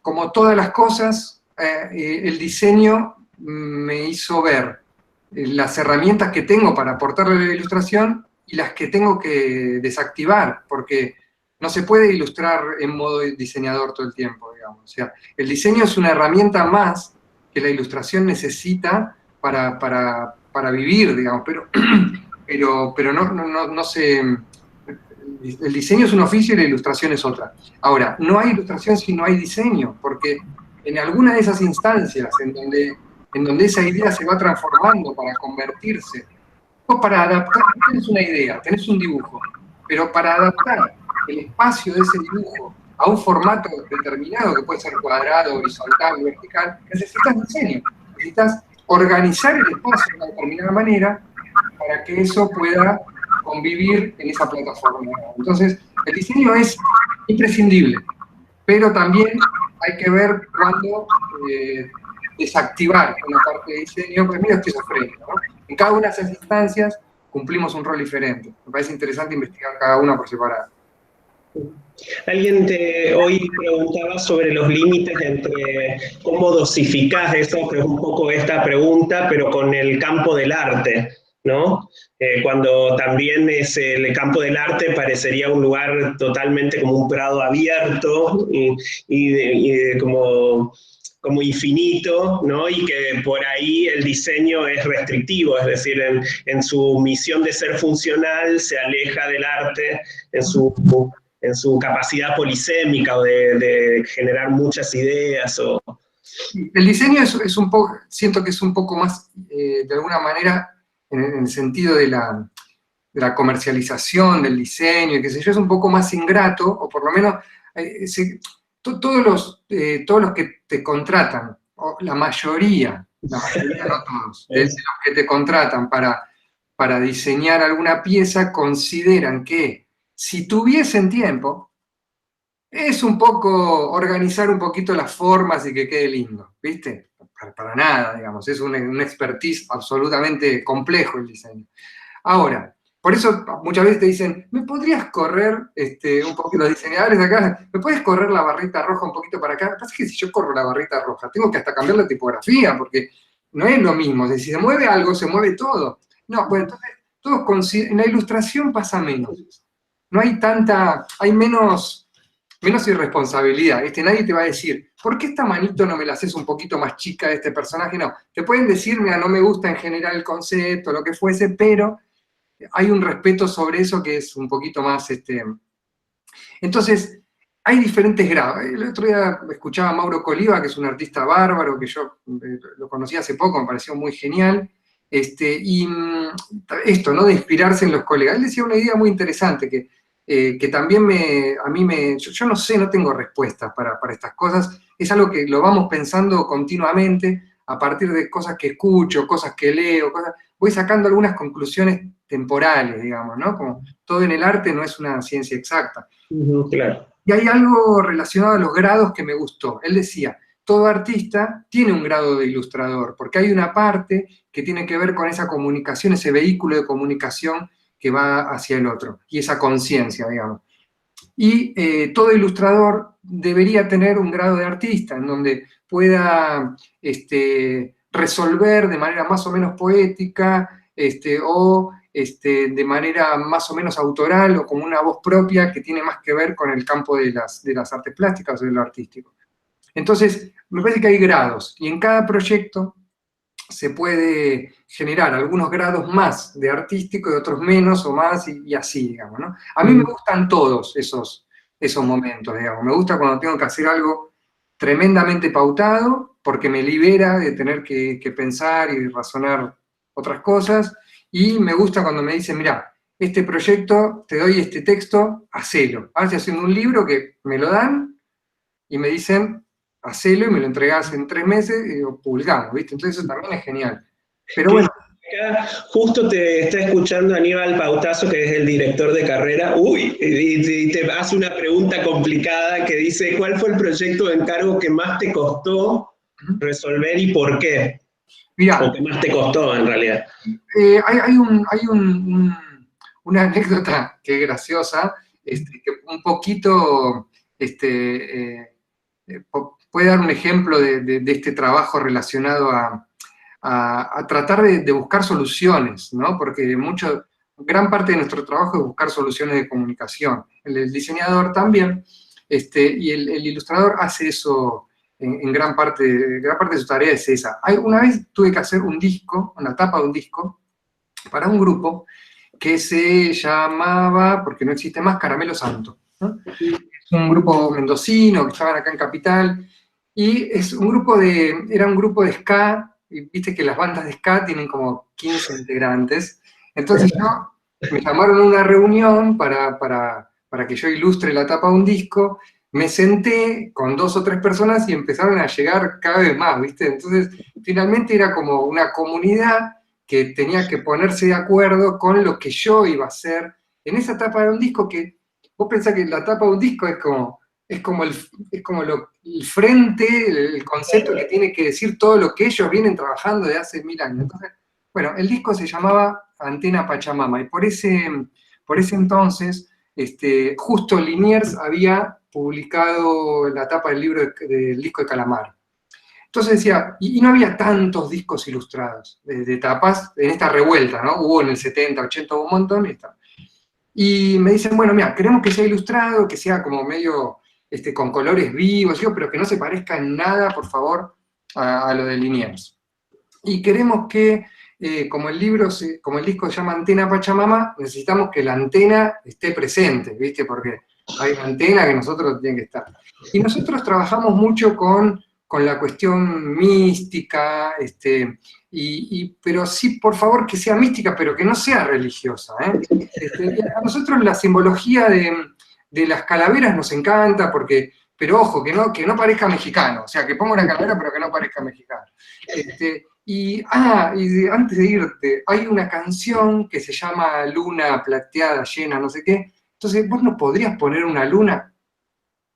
como todas las cosas, el diseño me hizo ver las herramientas que tengo para aportarle a la ilustración y las que tengo que desactivar, porque no se puede ilustrar en modo diseñador todo el tiempo, digamos. O sea, el diseño es una herramienta más que la ilustración necesita para vivir, digamos, pero no se... El diseño es un oficio y la ilustración es otra. Ahora, no hay ilustración si no hay diseño, porque en alguna de esas instancias en donde esa idea se va transformando para convertirse Vos para adaptar, tenés una idea, tenés un dibujo, pero para adaptar el espacio de ese dibujo a un formato determinado, que puede ser cuadrado, horizontal, vertical, necesitas diseño, necesitas organizar el espacio de una determinada manera para que eso pueda convivir en esa plataforma. Entonces, el diseño es imprescindible, pero también hay que ver cuándo desactivar una parte de diseño, pues mira, esquizofrenia, ¿no? En cada una de esas instancias cumplimos un rol diferente. Me parece interesante investigar cada una por separado. Alguien hoy preguntaba sobre los límites entre cómo dosificás eso, que es un poco esta pregunta, pero con el campo del arte, ¿no? Cuando también el campo del arte parecería un lugar totalmente como un prado abierto y como infinito, ¿no? Y que por ahí el diseño es restrictivo, es decir, en su misión de ser funcional se aleja del arte en su capacidad polisémica o de generar muchas ideas. El diseño es un poco, siento que es un poco más, de alguna manera, en el sentido de la comercialización del diseño, y qué sé yo, es un poco más ingrato, o por lo menos todos los que te contratan, o la mayoría no todos, de los que te contratan para diseñar alguna pieza, consideran que si tuviesen tiempo, es un poco organizar un poquito las formas y que quede lindo, ¿viste? Para nada, digamos, es un expertise absolutamente complejo el diseño. Ahora, por eso muchas veces te dicen, ¿me podrías correr un poco, los diseñadores de acá, ¿me puedes correr la barrita roja un poquito para acá? Lo que pasa es que si yo corro la barrita roja, tengo que hasta cambiar la tipografía, porque no es lo mismo, si se mueve algo, se mueve todo. No, bueno, entonces, en la ilustración pasa menos. No hay hay menos irresponsabilidad, nadie te va a decir, ¿por qué esta manito no me la haces un poquito más chica de este personaje? No, te pueden decir, mira, no me gusta en general el concepto, lo que fuese, pero hay un respeto sobre eso que es un poquito más... Entonces, hay diferentes grados. El otro día escuchaba a Mauro Coliva, que es un artista bárbaro, que yo lo conocí hace poco, me pareció muy genial, y esto, ¿no? De inspirarse en los colegas. Él decía una idea muy interesante, que también yo no sé, no tengo respuestas para estas cosas, es algo que lo vamos pensando continuamente a partir de cosas que escucho, cosas que leo, voy sacando algunas conclusiones temporales, digamos, ¿no? Como todo en el arte no es una ciencia exacta. Claro. Y hay algo relacionado a los grados que me gustó. Él decía, todo artista tiene un grado de ilustrador, porque hay una parte que tiene que ver con esa comunicación, ese vehículo de comunicación que va hacia el otro, y esa conciencia, digamos. Y todo ilustrador debería tener un grado de artista, en donde pueda resolver de manera más o menos poética, o de manera más o menos autoral, o como una voz propia que tiene más que ver con el campo de las artes plásticas o de lo artístico. Entonces, me parece que hay grados, y en cada proyecto se puede generar algunos grados más de artístico y otros menos o más, y así, digamos, ¿no? A mí me gustan todos esos momentos, digamos. Me gusta cuando tengo que hacer algo tremendamente pautado, porque me libera de tener que pensar y razonar otras cosas, y me gusta cuando me dicen, mira, este proyecto, te doy este texto, hacelo. Ahora estoy haciendo un libro que me lo dan y me dicen, hacelo, y me lo entregás en 3 meses y lo publicamos, ¿viste? Entonces eso también es genial. Pero bueno. Acá justo te está escuchando Aníbal Pautazo, que es el director de carrera, y te hace una pregunta complicada que dice, ¿cuál fue el proyecto de encargo que más te costó resolver y por qué? Mirá, o que más te costó en realidad. Hay una anécdota que es graciosa, que un poquito puede dar un ejemplo de este trabajo relacionado a tratar de buscar soluciones, ¿no? Porque gran parte de nuestro trabajo es buscar soluciones de comunicación. El diseñador también, y el ilustrador hace eso en gran parte de su tarea es esa. Una vez tuve que hacer un disco, una tapa de un disco, para un grupo que se llamaba, porque no existe más, Caramelo Santo, ¿no? Es un grupo mendocino que estaban acá en Capital, y era un grupo de ska, y viste que las bandas de ska tienen como 15 integrantes, Entonces me llamaron a una reunión para que yo ilustre la tapa de un disco, me senté con 2 o 3 personas y empezaron a llegar cada vez más, ¿viste? Entonces, finalmente era como una comunidad que tenía que ponerse de acuerdo con lo que yo iba a hacer en esa tapa de un disco que, vos pensás que la tapa de un disco es como el frente, el concepto que tiene que decir todo lo que ellos vienen trabajando de hace 1000 años. Entonces, bueno, el disco se llamaba Antena Pachamama, y por ese entonces, justo Liniers había publicado la tapa del libro del disco de Calamar. Entonces decía, y no había tantos discos ilustrados de tapas en esta revuelta, ¿no? Hubo en el 70, 80, hubo un montón, y me dicen, bueno, mira, queremos que sea ilustrado, que sea como medio con colores vivos, pero que no se parezca en nada, por favor, a lo de Liniers. Y queremos que, como el disco se llama Antena Pachamama, necesitamos que la antena esté presente, ¿viste? Porque hay una antena que nosotros tiene que estar. Y nosotros trabajamos mucho con la cuestión mística, pero sí, por favor, que sea mística, pero que no sea religiosa, ¿eh? A nosotros la simbología de las calaveras nos encanta, pero ojo, que no parezca mexicano, o sea, que ponga una calavera, pero que no parezca mexicano. Y antes de irte, hay una canción que se llama Luna Plateada, Llena, no sé qué. Entonces, ¿vos no podrías poner una luna?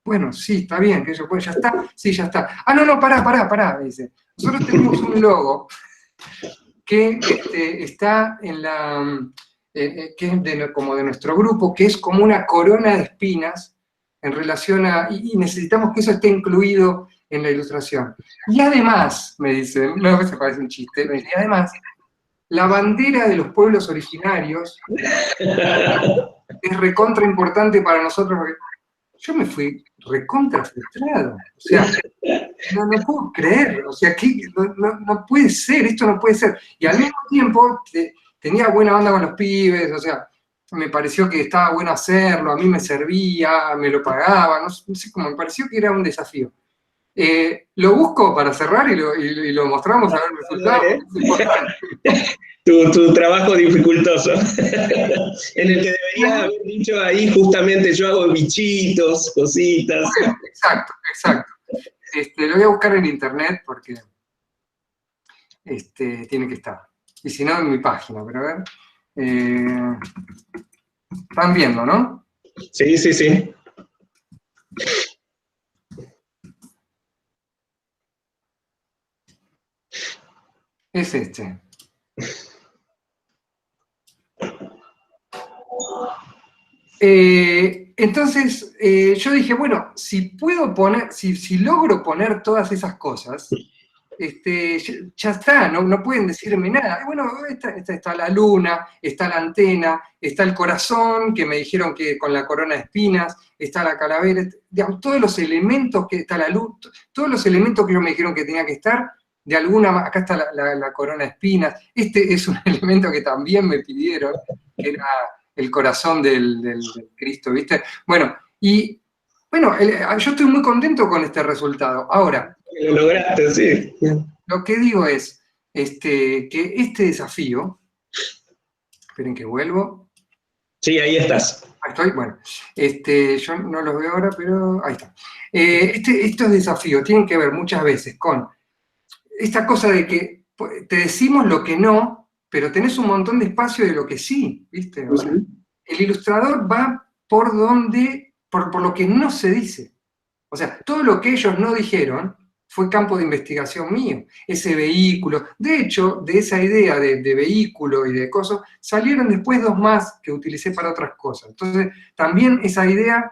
Bueno, sí, está bien, que eso puede, ya está, sí, ya está. Ah, no, pará, me dice. Nosotros tenemos un logo que está en que es como de nuestro grupo, que es como una corona de espinas en relación y necesitamos que eso esté incluido en la ilustración. Y además, me dice, no se parece un chiste, me dice, además, la bandera de los pueblos originarios es recontra importante para nosotros, porque yo me fui recontra frustrado. O sea, no puedo creer, o sea, no puede ser, esto no puede ser. Y al mismo tiempo tenía buena onda con los pibes, o sea, me pareció que estaba bueno hacerlo, a mí me servía, me lo pagaba, no sé cómo, me pareció que era un desafío. Lo busco para cerrar y lo mostramos a ver el resultado. Es importante. Tu trabajo dificultoso, en el que deberías haber dicho ahí justamente yo hago bichitos, cositas. Exacto. Lo voy a buscar en internet porque tiene que estar. Y si no, en mi página, pero a ver. Están viendo, ¿no? Sí. Es entonces, yo dije, bueno, si logro poner todas esas cosas, ya está, no pueden decirme nada. Bueno, está la luna, está la antena, está el corazón, que me dijeron que con la corona de espinas, está la calavera, digamos, todos los elementos que está la luz, todos los elementos que ellos me dijeron que tenía que estar, de alguna, acá está la corona de espinas, es un elemento que también me pidieron, que era el corazón del Cristo, ¿viste? Bueno, yo estoy muy contento con este resultado. Ahora, lo lograste, sí. Lo que digo es que este desafío, esperen que vuelvo. Sí, ahí estás. Ahí estoy, bueno, yo no los veo ahora, pero ahí está. Estos desafíos tienen que ver muchas veces con esta cosa de que te decimos lo que no, pero tenés un montón de espacio de lo que sí, ¿viste? O sea, el ilustrador va por lo que no se dice. O sea, todo lo que ellos no dijeron fue campo de investigación mío. Ese vehículo, de hecho, de esa idea de vehículo y de cosas, salieron después 2 más que utilicé para otras cosas. Entonces, también esa idea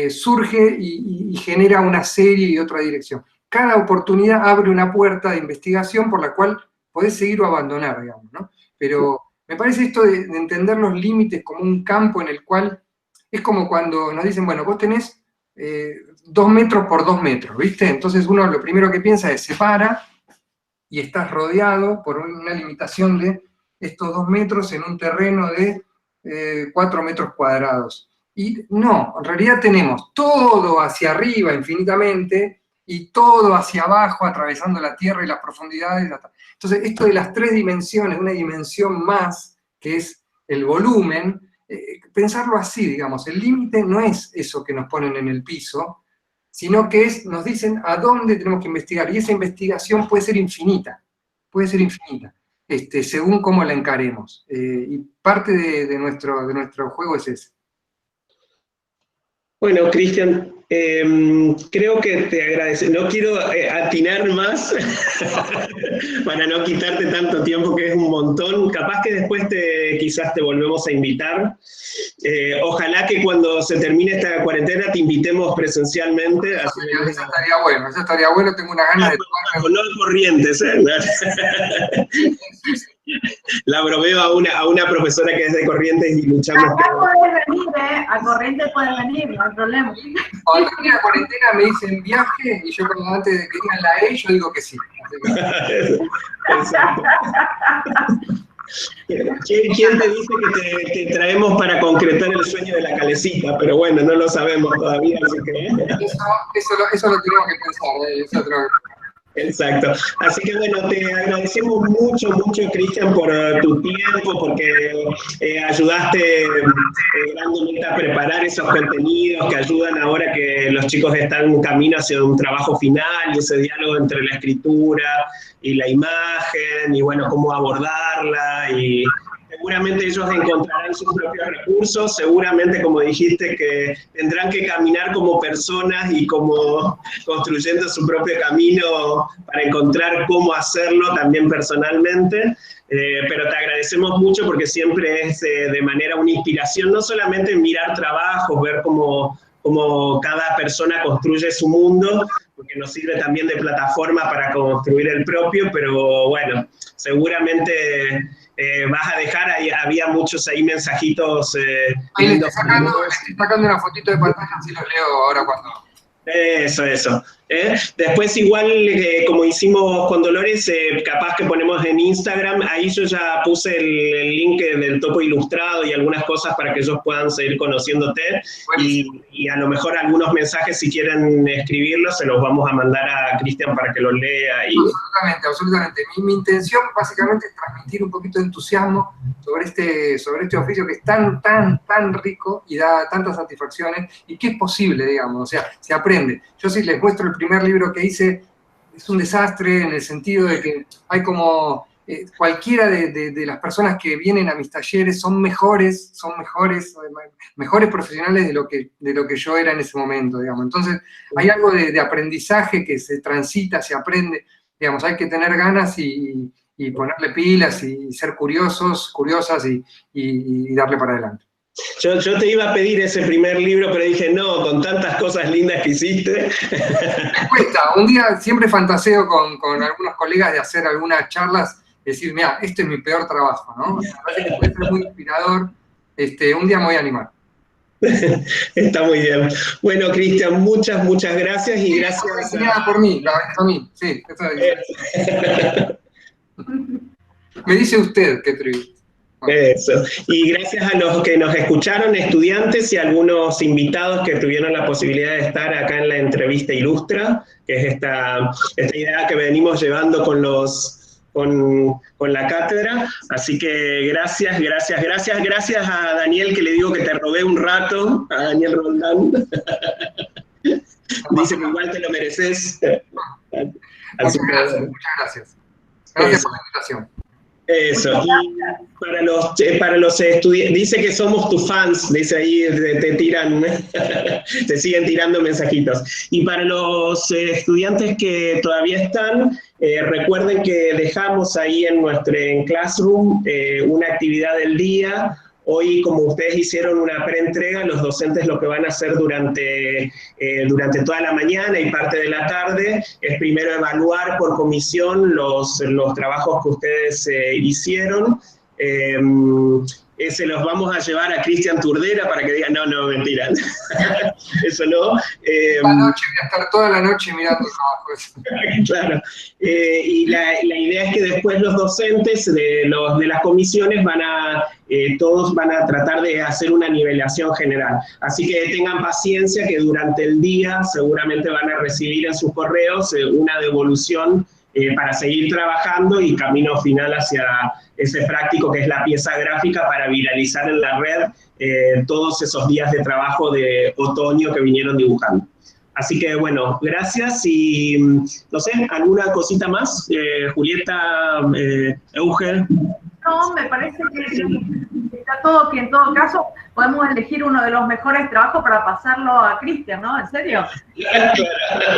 surge y genera una serie y otra dirección. Cada oportunidad abre una puerta de investigación por la cual podés seguir o abandonar, digamos, ¿no? Pero me parece esto de entender los límites como un campo en el cual es como cuando nos dicen, bueno, vos tenés 2 metros por 2 metros, ¿viste? Entonces uno lo primero que piensa es separa y estás rodeado por una limitación de estos 2 metros en un terreno de 4 metros cuadrados. Y no, en realidad tenemos todo hacia arriba infinitamente y todo hacia abajo atravesando la tierra y las profundidades. Entonces esto de las 3 dimensiones, una dimensión más que es el volumen, pensarlo así, digamos, el límite no es eso que nos ponen en el piso, sino que nos dicen a dónde tenemos que investigar, y esa investigación puede ser infinita, según cómo la encaremos. Y parte de nuestro juego es ese. Bueno, Cristian, creo que te agradezco. No quiero atinar más para no quitarte tanto tiempo, que es un montón. Capaz que después quizás te volvemos a invitar. Ojalá que cuando se termine esta cuarentena te invitemos presencialmente. Eso estaría bueno, tengo una ganas de tomar. No Corrientes, ¿eh? La bromeo a una profesora que es de Corrientes y luchamos. Acá podés venir, a Corrientes podés venir, no hay problema. Cuando termine la cuarentena me dicen viaje, y yo cuando antes de que digan la E, yo digo que sí. Exacto. ¿Quién te dice que te traemos para concretar el sueño de la calecita? Pero bueno, no lo sabemos todavía, así que... Eso lo tenemos que pensar, Exacto. Así que bueno, te agradecemos mucho, Cristian, por tu tiempo, porque ayudaste grandemente a preparar esos contenidos que ayudan ahora que los chicos están en camino hacia un trabajo final, y ese diálogo entre la escritura y la imagen, y bueno, cómo abordarla, y seguramente ellos encontrarán sus propios recursos, seguramente, como dijiste, que tendrán que caminar como personas y como construyendo su propio camino para encontrar cómo hacerlo también personalmente, pero te agradecemos mucho porque siempre es de manera una inspiración, no solamente mirar trabajos, ver cómo cada persona construye su mundo, porque nos sirve también de plataforma para construir el propio, pero bueno, seguramente... vas a dejar, había muchos ahí mensajitos. Ahí le estoy sacando una fotito de pantalla, así los leo ahora cuando... Eso. Después igual, como hicimos con Dolores, capaz que ponemos en Instagram, ahí yo ya puse el link del topo ilustrado y algunas cosas para que ellos puedan seguir conociéndote, y a lo mejor algunos mensajes, si quieren escribirlos, se los vamos a mandar a Cristian para que los lea. Absolutamente. Mi intención básicamente es transmitir un poquito de entusiasmo sobre este oficio que es tan rico y da tantas satisfacciones, y que es posible, digamos, o sea, se aprende. Yo sí les muestro el primer libro que hice, es un desastre en el sentido de que hay como cualquiera de las personas que vienen a mis talleres son mejores profesionales de lo que yo era en ese momento, digamos. Entonces hay algo de aprendizaje que se transita, se aprende, digamos, hay que tener ganas y ponerle pilas y ser curiosas y darle para adelante. Yo te iba a pedir ese primer libro, pero dije, no, con tantas cosas lindas que hiciste. Me cuesta. Un día siempre fantaseo con algunos colegas de hacer algunas charlas, decir, mira, este es mi peor trabajo, ¿no? Me parece que puede ser muy inspirador. Un día me voy a animar. Está muy bien. Bueno, Cristian, muchas gracias, y gracias. Por mí, a mí, sí. Me dice usted que triste. Eso. Y gracias a los que nos escucharon, estudiantes y algunos invitados que tuvieron la posibilidad de estar acá en la entrevista Ilustra, que es esta idea que venimos llevando con la cátedra. Así que gracias a Daniel, que le digo que te robé un rato, a Daniel Roldán. Dice que igual te lo mereces. Muchas gracias. Gracias por la invitación. Eso, y para los estudiantes, dice que somos tus fans, dice ahí, te siguen tirando mensajitos. Y para los estudiantes que todavía están, recuerden que dejamos ahí en Classroom una actividad del día. Hoy, como ustedes hicieron una preentrega, los docentes lo que van a hacer durante toda la mañana y parte de la tarde es primero evaluar por comisión los trabajos que ustedes hicieron. Se los vamos a llevar a Cristian Turdera para que digan, no, mentira. Eso no. La noche, voy a estar toda la noche mirando trabajos. Claro. Y la idea es que después los docentes de las comisiones todos van a tratar de hacer una nivelación general. Así que tengan paciencia, que durante el día seguramente van a recibir en sus correos una devolución para seguir trabajando y camino final hacia ese práctico que es la pieza gráfica para viralizar en la red todos esos días de trabajo de otoño que vinieron dibujando. Así que bueno, gracias y no sé, ¿alguna cosita más? Julieta, Eugen. No, me parece que está todo, que en todo caso podemos elegir uno de los mejores trabajos para pasarlo a Cristian, ¿no? ¿En serio?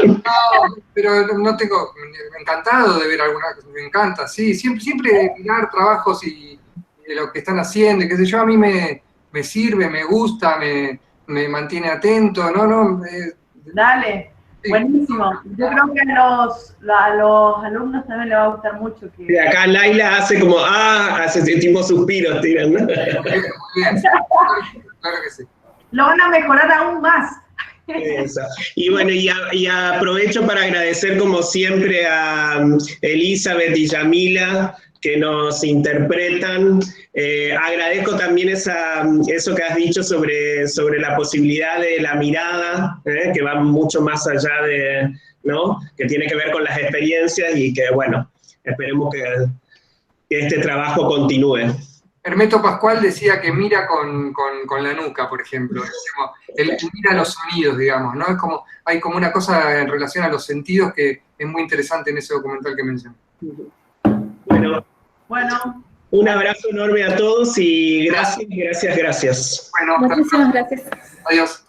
No, pero no tengo, encantado de ver alguna, me encanta, sí, siempre mirar trabajos y lo que están haciendo, y qué sé yo, a mí me sirve, me gusta, me mantiene atento, Dale. Sí. Buenísimo. Yo creo que a los alumnos también les va a gustar mucho. Y acá Laila hace como, hace tipo suspiros, tiran, ¿no? Muy bien, claro que sí. Lo van a mejorar aún más. Eso. Y bueno, y aprovecho para agradecer como siempre a Elizabeth y Yamila que nos interpretan. Agradezco también eso que has dicho sobre la posibilidad de la mirada, que va mucho más allá de, ¿no? Que tiene que ver con las experiencias y que, bueno, esperemos que este trabajo continúe. Hermeto Pascual decía que mira con la nuca, por ejemplo. Él mira los sonidos, digamos, ¿no? Hay como una cosa en relación a los sentidos que es muy interesante en ese documental que mencioné. Bueno, un abrazo enorme a todos y gracias. Bueno, muchísimas gracias. Adiós.